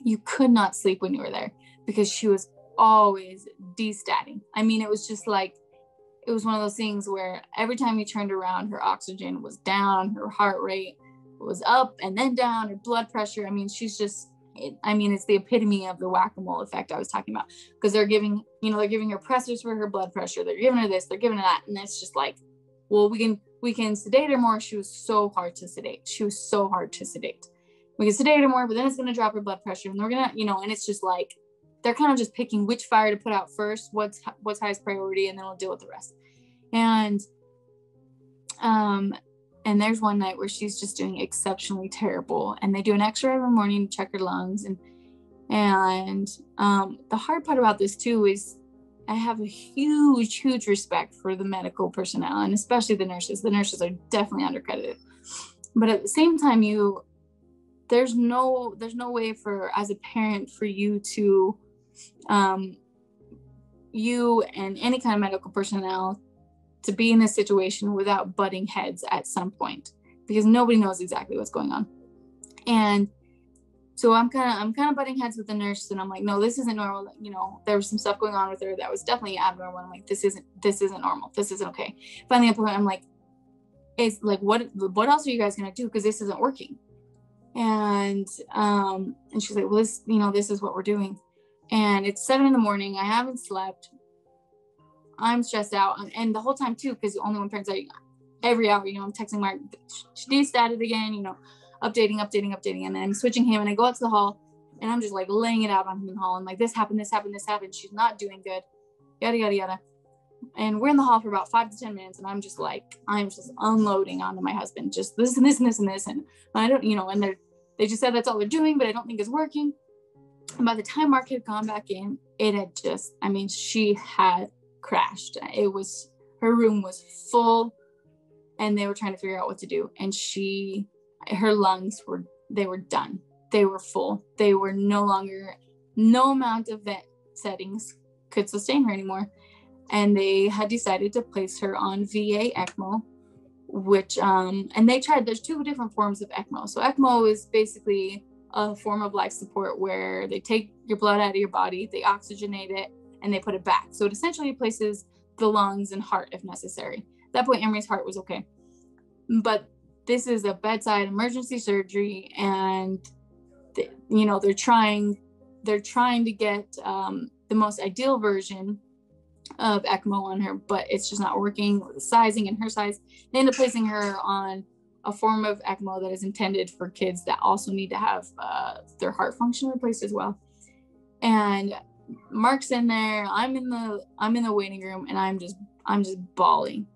you could not sleep when you were there because she was always destatting. I mean, it was just like, it was one of those things where every time you turned around, her oxygen was down, her heart rate was up and then down, her blood pressure. I mean, it's the epitome of the whack-a-mole effect I was talking about, because they're giving her pressors for her blood pressure. They're giving her this, they're giving her that. And it's just like, well, we can sedate her more. She was so hard to sedate. We can sedate her more, but then it's going to drop her blood pressure, and we're going to, and it's just like, they're kind of just picking which fire to put out first, what's highest priority, and then we'll deal with the rest. And there's one night where she's just doing exceptionally terrible, and they do an X-ray every morning to check her lungs. And the hard part about this too is I have a huge respect for the medical personnel, and especially the nurses. The nurses are definitely undercredited, but at the same time, there's no way for, as a parent, for you to you and any kind of medical personnel to be in this situation without butting heads at some point, because nobody knows exactly what's going on. And so I'm kind of butting heads with the nurse, and I'm like, no, this isn't normal. There was some stuff going on with her that was definitely abnormal. I'm like, this isn't normal. This isn't okay. Finally, I'm like, it's like, what else are you guys gonna do? Because this isn't working. And she's like, well, this is what we're doing. And it's 7 a.m. I haven't slept. I'm stressed out. And the whole time too, because only when parents are every hour, I'm texting Mark, she destatted again, updating. And then I'm switching him, and I go out to the hall, and I'm just like laying it out on him in the hall. I'm like, this happened. She's not doing good. Yada, yada, yada. And we're in the hall for about 5 to 10 minutes. And I'm just unloading onto my husband, just this and this and this and this. And I don't, and they just said that's all they're doing, but I don't think it's working. And by the time Mark had gone back in, it had she had crashed. Her room was full, and they were trying to figure out what to do. And her lungs were done. They were full. They were no amount of vent settings could sustain her anymore. And they had decided to place her on VA ECMO, which, and they tried, there's 2 different forms of ECMO. So ECMO is basically a form of life support where they take your blood out of your body, they oxygenate it, and they put it back. So it essentially replaces the lungs and heart if necessary. At that point, Emery's heart was okay. But this is a bedside emergency surgery, and they're trying to get the most ideal version of ECMO on her, but it's just not working with the sizing and her size. They end up placing her on a form of ECMO that is intended for kids that also need to have their heart function replaced as well. And Mark's in there, I'm in the waiting room, and I'm just bawling.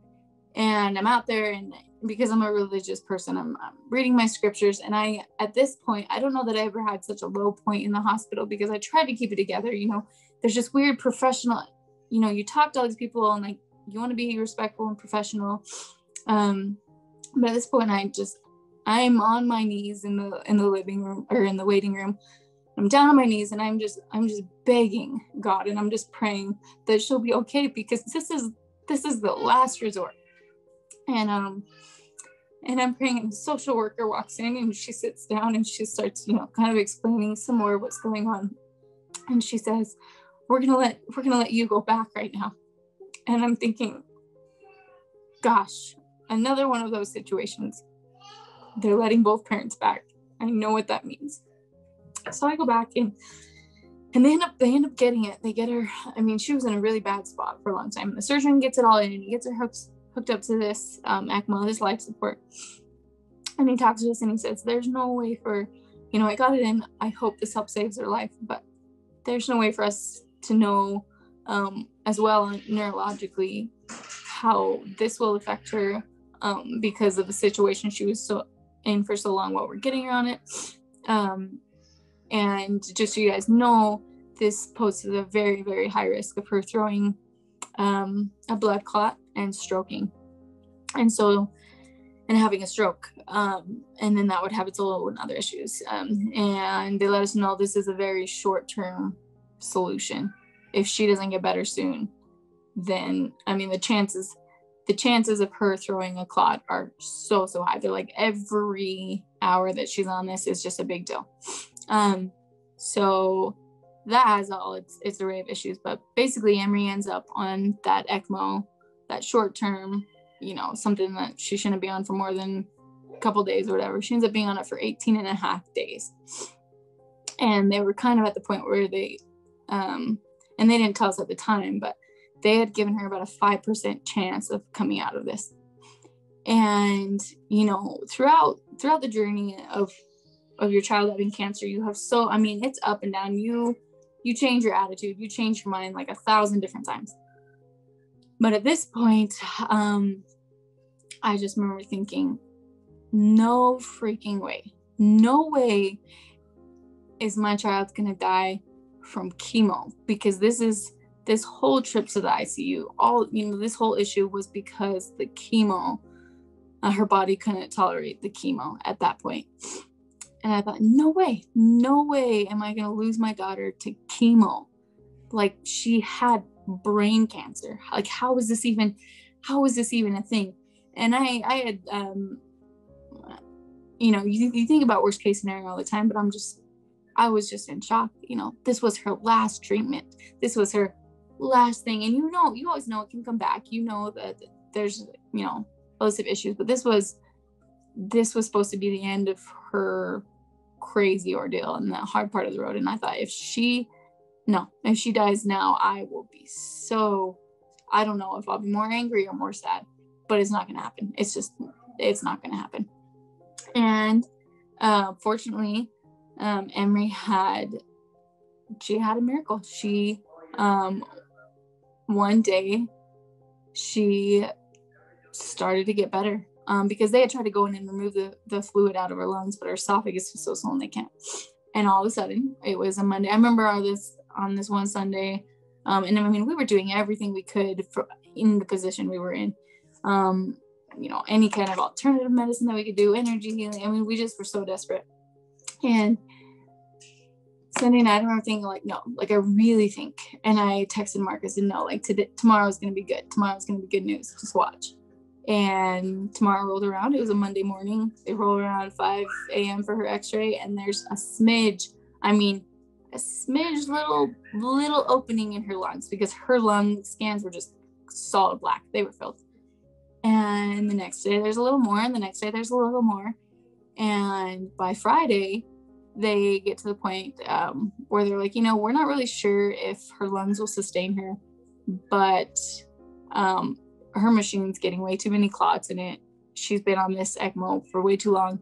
And I'm out there, and because I'm a religious person, I'm reading my scriptures. And at this point, I don't know that I ever had such a low point in the hospital, because I tried to keep it together. There's just weird professional, you talk to all these people, and like, you want to be respectful and professional. But at this point, I'm on my knees in the living room, or in the waiting room. I'm down on my knees, and I'm just begging God, and I'm just praying that she'll be okay, because this is the last resort. And I'm praying, and the social worker walks in, and she sits down, and she starts, kind of explaining some more of what's going on. And she says, we're gonna let you go back right now. And I'm thinking, gosh, another one of those situations. They're letting both parents back. I know what that means. So I go back, and And they end up getting it. They get her, I mean, she was in a really bad spot for a long time. The surgeon gets it all in, and he gets her hooked up to this ECMO, this life support. And he talks to us and he says, there's no way for, I got it in. I hope this helps save her life, but there's no way for us to know as well neurologically how this will affect her because of the situation she was so in for so long while we're getting her on it. And just so you guys know, this poses a very, very high risk of her throwing a blood clot and stroking. And having a stroke. And then that would have its own other issues. And they let us know this is a very short-term solution. If she doesn't get better soon, then, I mean, the chances of her throwing a clot are so high. They're like every hour that she's on this is just a big deal. So that has all its array of issues, but basically Emory ends up on that ECMO, that short-term, something that she shouldn't be on for more than a couple days or whatever. She ends up being on it for 18 and a half days. And they were kind of at the point where they, and they didn't tell us at the time, but they had given her about a 5% chance of coming out of this. And, throughout the journey of your child having cancer, you have it's up and down. You change your attitude, you change your mind like 1,000 different times. But at this point, I just remember thinking, no freaking way. No way is my child going to die from chemo, because this whole trip to the ICU, this whole issue was because the chemo, her body couldn't tolerate the chemo at that point. And I thought, no way am I going to lose my daughter to chemo. Like, she had brain cancer. Like, how is this even a thing? And I had, you think about worst case scenario all the time, but I was just in shock. This was her last treatment. This was her last thing. And you always know it can come back. That there's, lots of issues, but this was supposed to be the end of her crazy ordeal and the hard part of the road. And I thought, if she dies now, I will be I don't know if I'll be more angry or more sad, but it's not going to happen. It's not going to happen. And fortunately, Emory had a miracle. She, one day, she started to get better. Because they had tried to go in and remove the fluid out of her lungs, but her esophagus was so swollen they can't. And all of a sudden, it was a Monday. I remember on this one Sunday, and I mean, we were doing everything we could in the position we were in. Any kind of alternative medicine that we could do, energy healing. I mean, we just were so desperate. And Sunday night, I remember thinking, no, I really think. And I texted Marcus and no, tomorrow's going to be good. Tomorrow's going to be good news. Just watch. And tomorrow rolled around. It was a Monday morning. They rolled around at 5 a.m. for her x-ray, and there's a smidge little opening in her lungs, because her lung scans were just solid black. They were filled. And the next day there's a little more, and the next day there's a little more. And by Friday, they get to the point where they're like, we're not really sure if her lungs will sustain her, but her machine's getting way too many clots in it. She's been on this ECMO for way too long.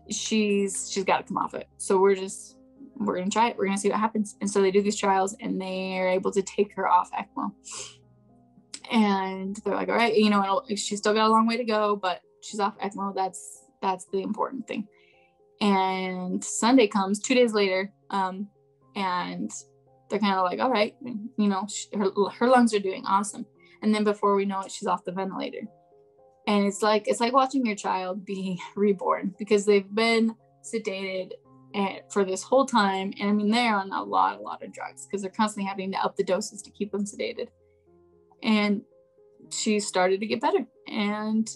She's got to come off it. So we're going to try it. We're going to see what happens. And so they do these trials, and they are able to take her off ECMO. And they're like, all right, she's still got a long way to go, but she's off ECMO. That's the important thing. And Sunday comes 2 days later, and they're kind of like, all right, her lungs are doing awesome. And then before we know it, she's off the ventilator. And it's like watching your child be reborn, because they've been sedated for this whole time. And I mean, they're on a lot of drugs, because they're constantly having to up the doses to keep them sedated. And she started to get better. And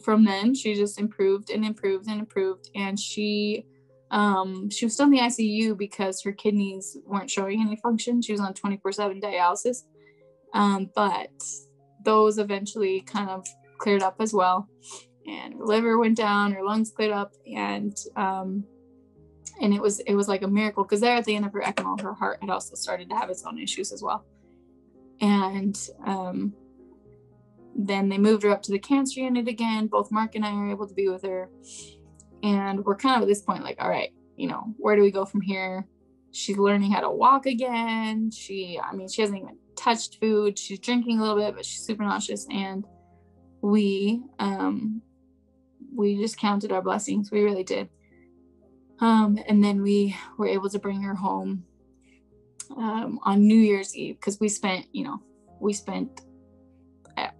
from then, she just improved and improved and improved. And she was still in the ICU because her kidneys weren't showing any function. She was on 24/7 dialysis. But those eventually kind of cleared up as well. And her liver went down, her lungs cleared up. And And it was like a miracle, because there at the end of her ECMO, her heart had also started to have its own issues as well. And then they moved her up to the cancer unit again. Both Mark and I are able to be with her. And we're kind of at this point like, all right, you know, where do we go from here? She's learning how to walk again. She hasn't even touched food. She's drinking a little bit, but she's super nauseous. And we just counted our blessings. We really did. And then we were able to bring her home on New Year's Eve, because we spent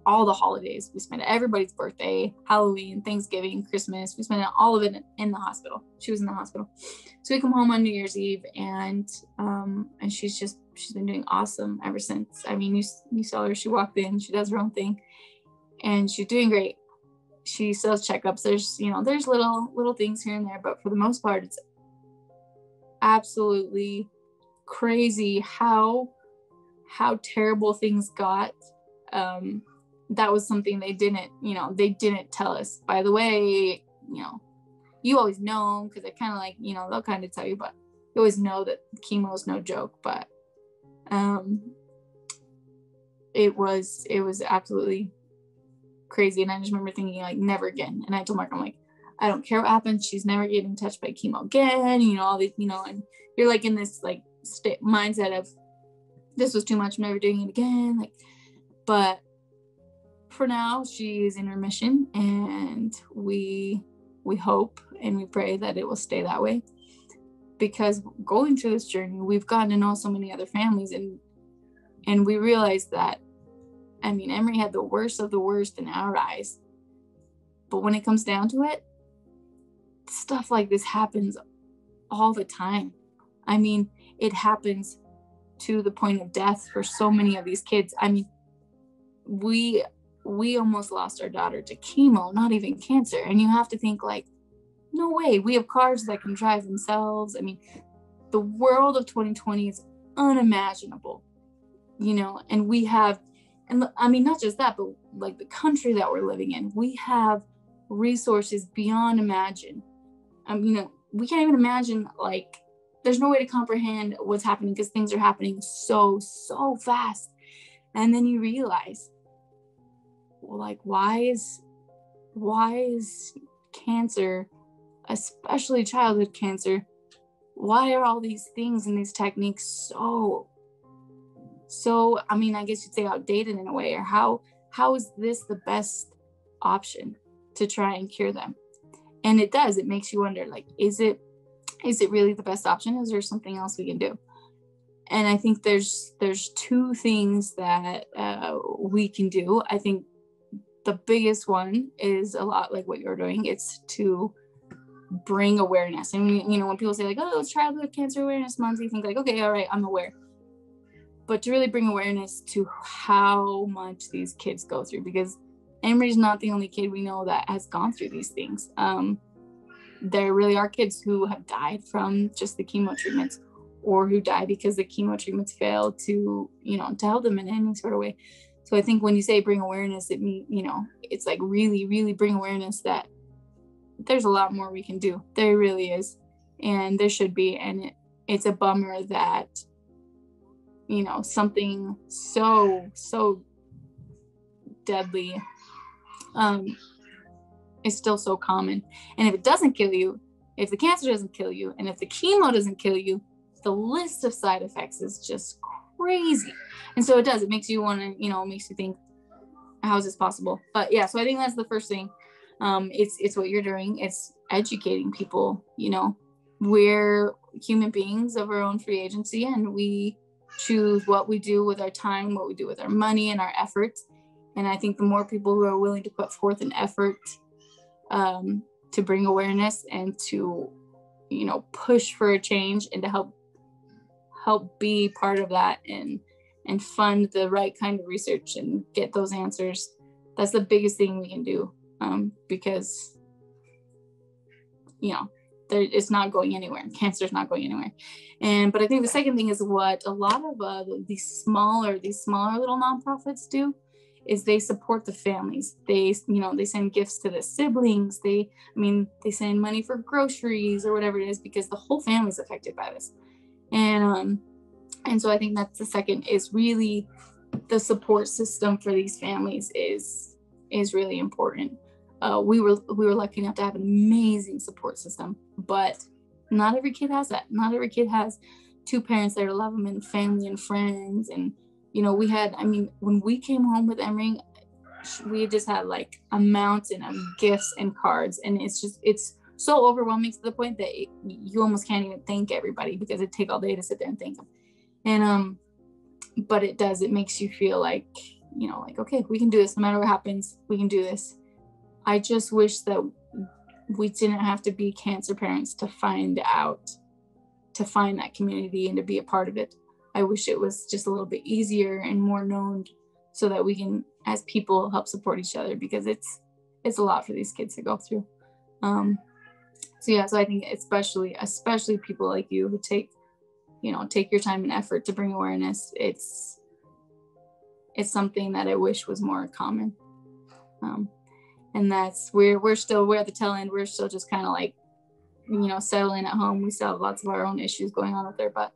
all the holidays. We spent everybody's birthday, Halloween, Thanksgiving, Christmas. We spent all of it in the hospital. She was in the hospital. So we come home on New Year's Eve, and she's been doing awesome ever since. I mean, you saw her, she walked in, she does her own thing, and she's doing great. She still has checkups. There's little things here and there, but for the most part, it's absolutely crazy how terrible things got. That was something they didn't tell us. By the way, you always know, because they kind of like, they'll kind of tell you, but you always know that chemo is no joke. But it was absolutely crazy. And I just remember thinking, like, never again. And I told Mark, I'm like, I don't care what happens, she's never getting touched by chemo again, all these, and you're like in this like mindset of, this was too much, I'm never doing it again. Like, but for now, she's in remission, and we hope and we pray that it will stay that way, because going through this journey, we've gotten to know so many other families, and we realized that, I mean, Emory had the worst of the worst in our eyes, but when it comes down to it, stuff like this happens all the time. I mean, it happens to the point of death for so many of these kids. I mean, we almost lost our daughter to chemo, not even cancer. And you have to think, like, no way, we have cars that can drive themselves. I mean, the world of 2020 is unimaginable, and we have, and I mean, not just that, but like the country that we're living in, we have resources beyond imagine. We can't even imagine, like, there's no way to comprehend what's happening, because things are happening so fast. And then you realize, well, like, why is cancer, especially childhood cancer, why are all these things and these techniques so, I mean, I guess you'd say outdated in a way, or how is this the best option to try and cure them? And it makes you wonder, like, is it really the best option? Is there something else we can do? And I think there's two things that we can do. I think the biggest one is a lot like what you're doing. It's to bring awareness. And when people say, like, oh, it's Childhood Cancer Awareness Month, you think, like, okay, all right, I'm aware. But to really bring awareness to how much these kids go through, because Emory's not the only kid we know that has gone through these things. There really are kids who have died from just the chemo treatments, or who die because the chemo treatments fail to help them in any sort of way. So I think when you say bring awareness, it means, it's like really, really bring awareness that there's a lot more we can do. There really is. And there should be. And it's a bummer that, something so deadly is still so common. And if it doesn't kill you, if the cancer doesn't kill you, and if the chemo doesn't kill you, the list of side effects is just crazy. And so it makes you want to, it makes you think, how is this possible? But yeah, so I think that's the first thing. It's what you're doing. It's educating people. We're human beings of our own free agency, and we choose what we do with our time, what we do with our money and our efforts. And I think the more people who are willing to put forth an effort to bring awareness and to, push for a change, and to help be part of that, and fund the right kind of research and get those answers, that's the biggest thing we can do, because it's not going anywhere. Cancer is not going anywhere. But I think the second thing is what a lot of these smaller little nonprofits do, is they support the families. They, you know, they send gifts to the siblings. They send money for groceries or whatever it is, because the whole family's affected by this. And so I think that's the second, is really the support system for these families is really important. We were lucky enough to have an amazing support system, but not every kid has that. Not every kid has two parents that love them, and family and friends. And, you know, we had, when we came home with Emory, we just had like a mountain of gifts and cards. And it's so overwhelming to the point that you almost can't even thank everybody, because it'd take all day to sit there and thank them. And, but it makes you feel like, you know, like, okay, we can do this. No matter what happens, we can do this. I just wish that we didn't have to be cancer parents to find that community and to be a part of it. I wish it was just a little bit easier and more known, so that we can, as people, help support each other, because it's a lot for these kids to go through. So I think especially people like you who take your time and effort to bring awareness. It's something that I wish was more common. And that's we're at the tail end. We're still just kind of like, you know, settling at home. We still have lots of our own issues going on out there, but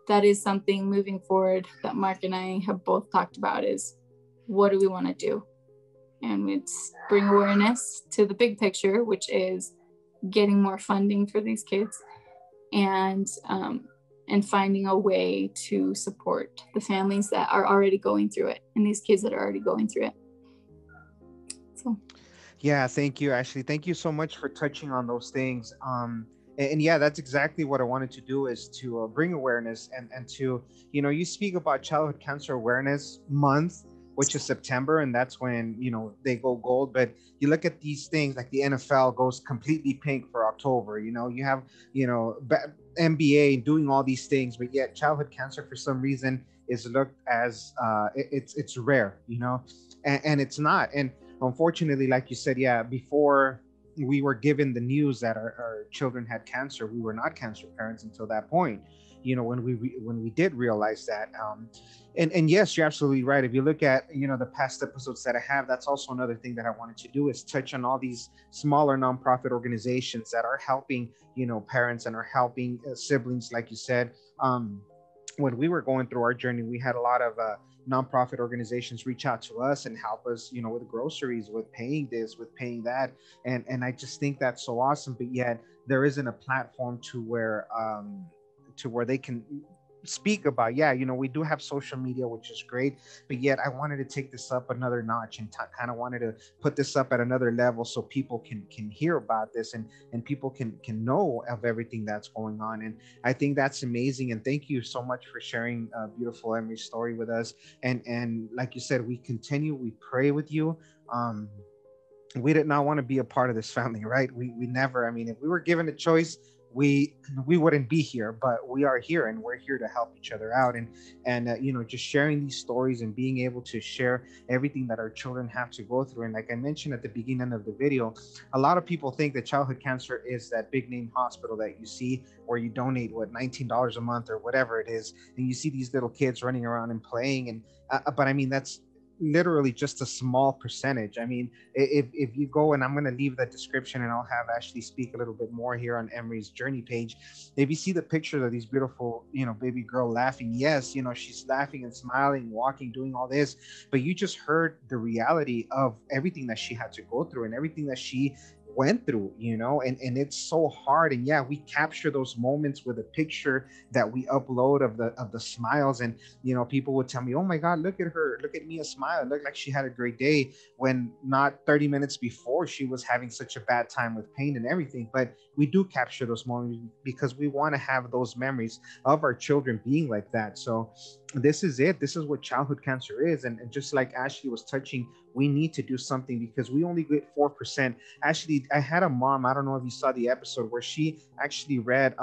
that is something moving forward that Mark and I have both talked about, is what do we want to do? And it's bring awareness to the big picture, which is getting more funding for these kids, and finding a way to support the families that are already going through it, and these kids that are already going through it. So. Yeah, thank you, Ashley. Thank you so much for touching on those things. And yeah, that's exactly what I wanted to do, is to bring awareness and to, you know, you speak about Childhood Cancer Awareness Month, which is September, and that's when, you know, they go gold. But you look at these things, like the NFL goes completely pink for October. You know, you have, you know, NBA doing all these things, but yet childhood cancer for some reason is looked as it's rare, you know, and it's not. And unfortunately, like you said, yeah, before we were given the news that our children had cancer, we were not cancer parents until that point, you know, when we did realize that. And yes, you're absolutely right. If you look at, you know, the past episodes that I have, that's also another thing that I wanted to do, is touch on all these smaller nonprofit organizations that are helping, you know, parents, and are helping siblings, like you said. When we were going through our journey, we had a lot of nonprofit organizations reach out to us and help us, you know, with groceries, with paying this, with paying that. And I just think that's so awesome. But yet there isn't a platform to where they can speak about, yeah, you know, we do have social media, which is great, but yet I wanted to take this up another notch and kind of wanted to put this up at another level, so people can hear about this, and people can know of everything that's going on. And I think that's amazing. And thank you so much for sharing beautiful Emory's story with us. And like you said, we pray with you. We did not want to be a part of this family, right? We never, if we were given a choice, we wouldn't be here, but we are here, and we're here to help each other out. And you know, just sharing these stories and being able to share everything that our children have to go through. And like I mentioned at the beginning of the video, a lot of people think that childhood cancer is that big name hospital that you see where you donate $19 a month or whatever it is, and you see these little kids running around and playing. And but that's literally just a small percentage. If you go, and I'm going to leave the description, and I'll have Ashley speak a little bit more here on Emory's journey page. If you see the pictures of these beautiful, you know, baby girl laughing, yes, you know, she's laughing and smiling, walking, doing all this, but you just heard the reality of everything that she had to go through and everything that she went through, you know, and it's so hard. And yeah, we capture those moments with a picture that we upload of the smiles. And you know, people would tell me, oh my God, look at her, look at Mia smile, it looked like she had a great day, when not 30 minutes before she was having such a bad time with pain and everything. But we do capture those moments because we want to have those memories of our children being like that. So this is it. This is what childhood cancer is. And just like Ashley was touching, we need to do something because we only get 4%. Actually, I had a mom, I don't know if you saw the episode, where she actually read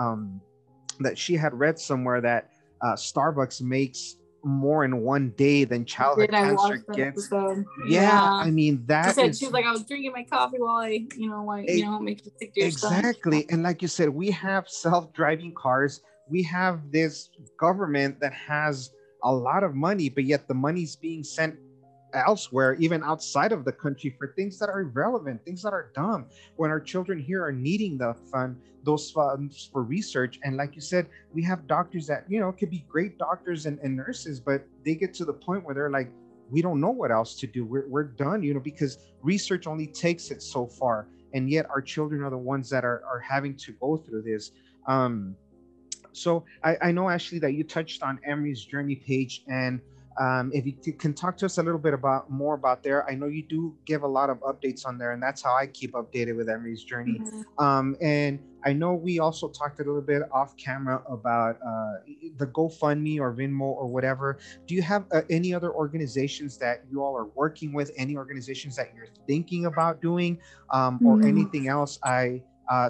that she had read somewhere that Starbucks makes more in one day than childhood cancer gets. Yeah, that she was like, I was drinking my coffee while I, make you sick to your exactly. stomach. And like you said, we have self-driving cars. We have this government that has a lot of money, but yet the money's being sent elsewhere, even outside of the country, for things that are irrelevant, things that are dumb, when our children here are needing those funds for research. And like you said, we have doctors that, could be great doctors and nurses, but they get to the point where they're like, we don't know what else to do. We're done, because research only takes it so far. And yet our children are the ones that are having to go through this. So I know, Ashley, that you touched on Emory's journey page, and if you can talk to us a little bit about more about there. I know you do give a lot of updates on there, and that's how I keep updated with Emory's journey. Mhm. And I know we also talked a little bit off camera about the GoFundMe or Venmo or whatever. Do you have any other organizations that you all are working with? Any organizations that you're thinking about doing, or Mhm. anything else?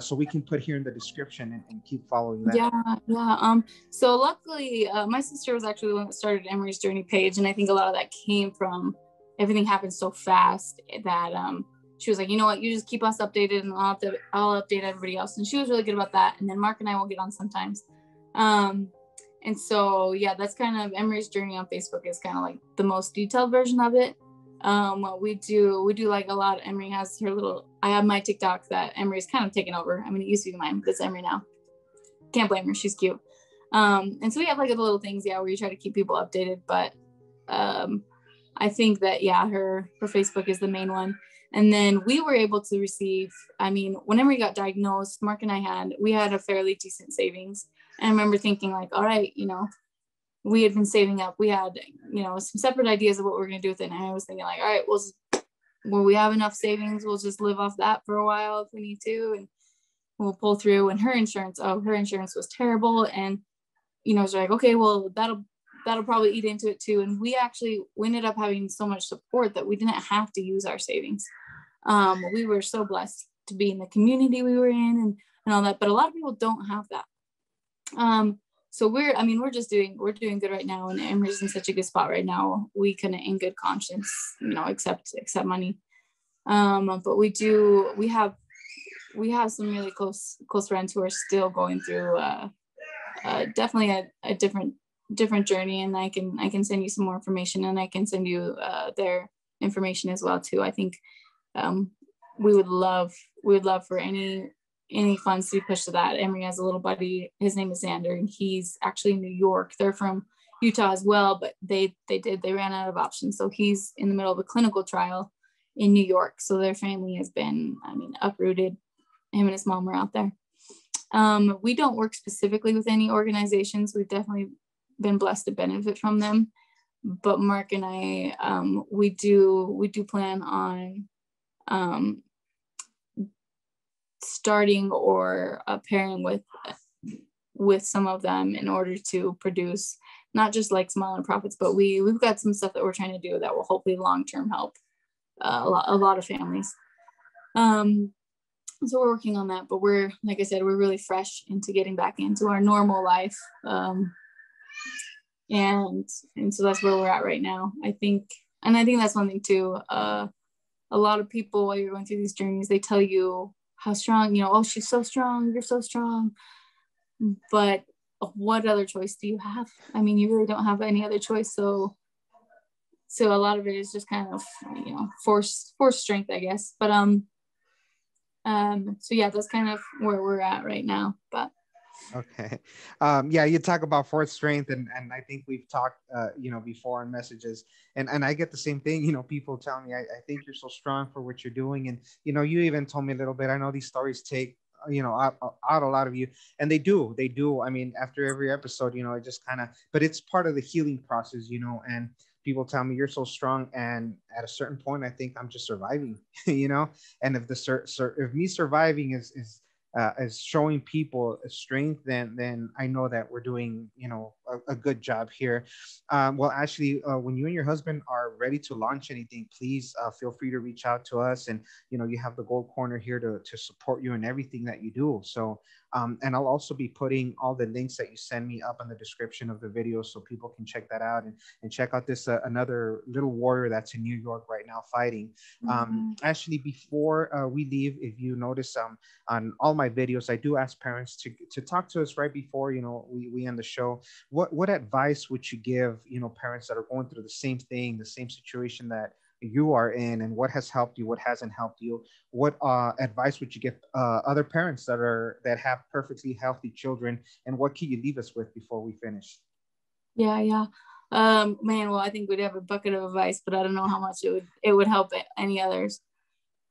So we can put here in the description and keep following that. Yeah, yeah. So luckily, my sister was actually the one that started Emory's Journey page, and I think a lot of that came from everything happened so fast that she was like, you know what, you just keep us updated, and I'll update everybody else. And she was really good about that. And then Mark and I will get on sometimes. And so yeah, that's kind of Emory's Journey on Facebook is kind of like the most detailed version of it. What we do like a lot. Emory has her little. I have my TikTok that Emory's kind of taken over. I mean, it used to be mine, but it's Emory now. Can't blame her, she's cute. And so we have like the little things, yeah, where you try to keep people updated, but I think that, yeah, her Facebook is the main one. And then we were able to receive, I mean, whenever we got diagnosed, Mark and we had a fairly decent savings. And I remember thinking like, all right, we had been saving up, we had, some separate ideas of what we were going to do with it. And I was thinking like, all right, well, we have enough savings, we'll just live off that for a while if we need to, and we'll pull through. And her insurance was terrible. And, it's like, okay, well, that'll probably eat into it too. And we ended up having so much support that we didn't have to use our savings. We were so blessed to be in the community we were in and all that, but a lot of people don't have that. So we're doing good right now. And Emory's in such a good spot right now. We couldn't in good conscience, accept money. But we have some really close friends who are still going through definitely a different journey, and I can send you some more information, and I can send you their information as well too. I think we would love for any funds to be pushed to that. Emory has a little buddy, his name is Xander, and he's actually in New York. They're from Utah as well, but they ran out of options, so he's in the middle of a clinical trial in New York. So their family has been, uprooted. Him and his mom are out there. We don't work specifically with any organizations. We've definitely been blessed to benefit from them. But Mark and I, we do plan on starting or pairing with some of them in order to produce not just like smaller profits, but we've got some stuff that we're trying to do that will hopefully long-term help a lot of families. So we're working on that, but we're, like I said, we're really fresh into getting back into our normal life. And so that's where we're at right now. I think that's one thing too. A lot of people, while you're going through these journeys, they tell you how strong, oh, she's so strong, you're so strong. But what other choice do you have? I mean, you really don't have any other choice. So a lot of it is just kind of, forced strength, I guess. But so yeah, that's kind of where we're at right now. But okay. Yeah, you talk about fourth strength, and I think we've talked before in messages, and I get the same thing. People tell me, I think you're so strong for what you're doing. And you even told me a little bit. I know these stories take out a lot of you, and they do. I mean, after every episode, it just kind of, but it's part of the healing process. And people tell me you're so strong, and at a certain point I think I'm just surviving. And if if me surviving is showing people strength, then I know that we're doing a good job here. Well, Ashley, when you and your husband are ready to launch anything, please feel free to reach out to us. And you have the Gold Corner here to support you in everything that you do. So And I'll also be putting all the links that you send me up in the description of the video so people can check that out, and check out this another little warrior that's in New York right now fighting. Actually, before we leave, if you notice, on all my videos, I do ask parents to talk to us right before, we end the show. What advice would you give, parents that are going through the same thing, the same situation that you are in, and what has helped you, what hasn't helped you? What advice would you give other parents that have perfectly healthy children, and what can you leave us with before we finish? Yeah. Man, well, I think we'd have a bucket of advice, but I don't know how much it would help any others.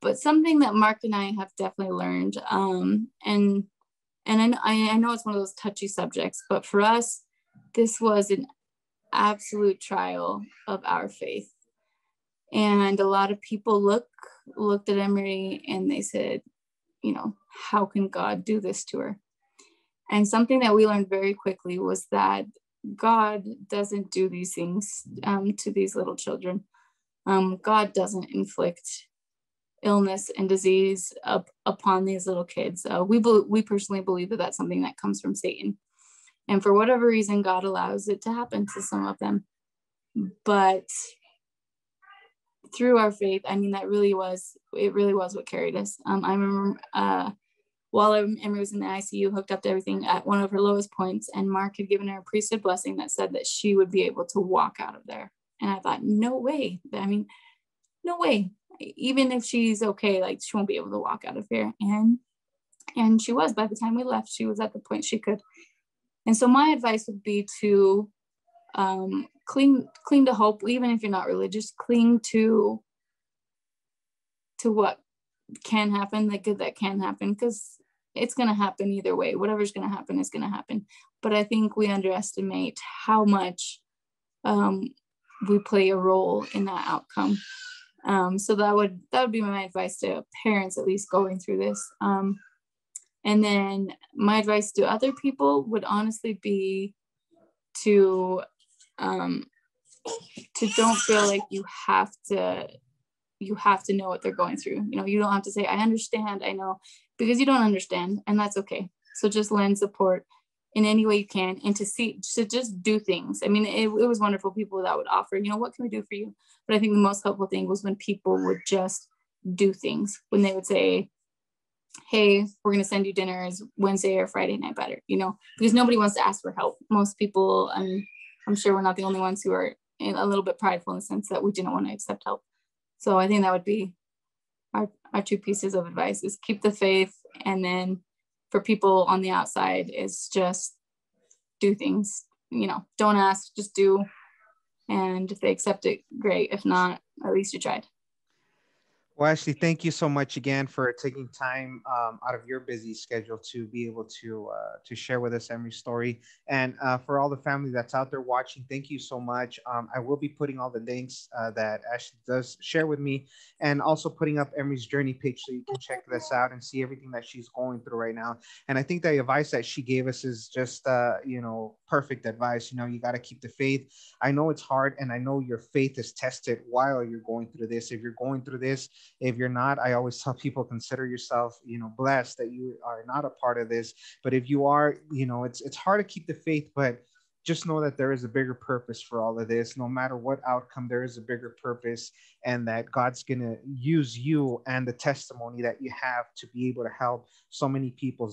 But something that Mark and I have definitely learned, and I know it's one of those touchy subjects, but for us, this was an absolute trial of our faith. And a lot of people looked at Emery and they said, how can God do this to her? And something that we learned very quickly was that God doesn't do these things to these little children. God doesn't inflict illness and disease upon these little kids. We personally believe that that's something that comes from Satan. And for whatever reason, God allows it to happen to some of them. But through our faith, I mean, it really was what carried us. I remember while Emery was in the ICU, hooked up to everything at one of her lowest points, and Mark had given her a priesthood blessing that said that she would be able to walk out of there. And I thought, no way. I mean, no way. Even if she's okay, like, she won't be able to walk out of here. And she was. By the time we left, she was at the point she could. And so my advice would be to cling to hope, even if you're not religious. Cling to what can happen, the good that can happen, because it's going to happen either way. Whatever's going to happen is going to happen. But I think we underestimate how much we play a role in that outcome. So that would be my advice to parents, at least going through this. And then my advice to other people would honestly be to don't feel like you have to know what they're going through. You don't have to say, I understand, I know, because you don't understand, and that's okay. So just lend support in any way you can, and to just do things. I mean, it was wonderful people that would offer, what can we do for you? But I think the most helpful thing was when people would just do things, when they would say, hey, we're going to send you dinners Wednesday or Friday night better, because nobody wants to ask for help. Most people, and I'm sure we're not the only ones who are a little bit prideful in the sense that we didn't want to accept help. So I think that would be our two pieces of advice: is keep the faith, and then for people on the outside is just do things. Don't ask, just do. And if they accept it, great. If not, at least you tried. Well, Ashley, thank you so much again for taking time out of your busy schedule to be able to share with us Emery's story. And for all the family that's out there watching, thank you so much. I will be putting all the links that Ashley does share with me, and also putting up Emery's journey page so you can check this out and see everything that she's going through right now. And I think the advice that she gave us is just perfect advice. You got to keep the faith. I know it's hard, and I know your faith is tested while you're going through this. If you're going through this, if you're not, I always tell people, consider yourself, blessed that you are not a part of this. But if you are, it's hard to keep the faith, but just know that there is a bigger purpose for all of this. No matter what outcome, there is a bigger purpose, and that God's going to use you and the testimony that you have to be able to help so many people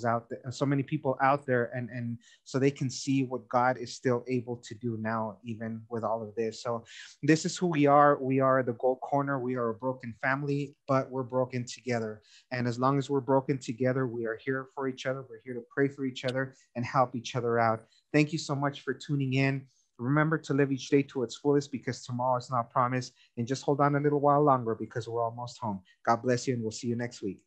out there, and so they can see what God is still able to do now, even with all of this. So this is who we are. We are the Gold Corner. We are a broken family, but we're broken together. And as long as we're broken together, we are here for each other. We're here to pray for each other and help each other out. Thank you so much for tuning in. Remember to live each day to its fullest, because tomorrow is not promised. And just hold on a little while longer, because we're almost home. God bless you, and we'll see you next week.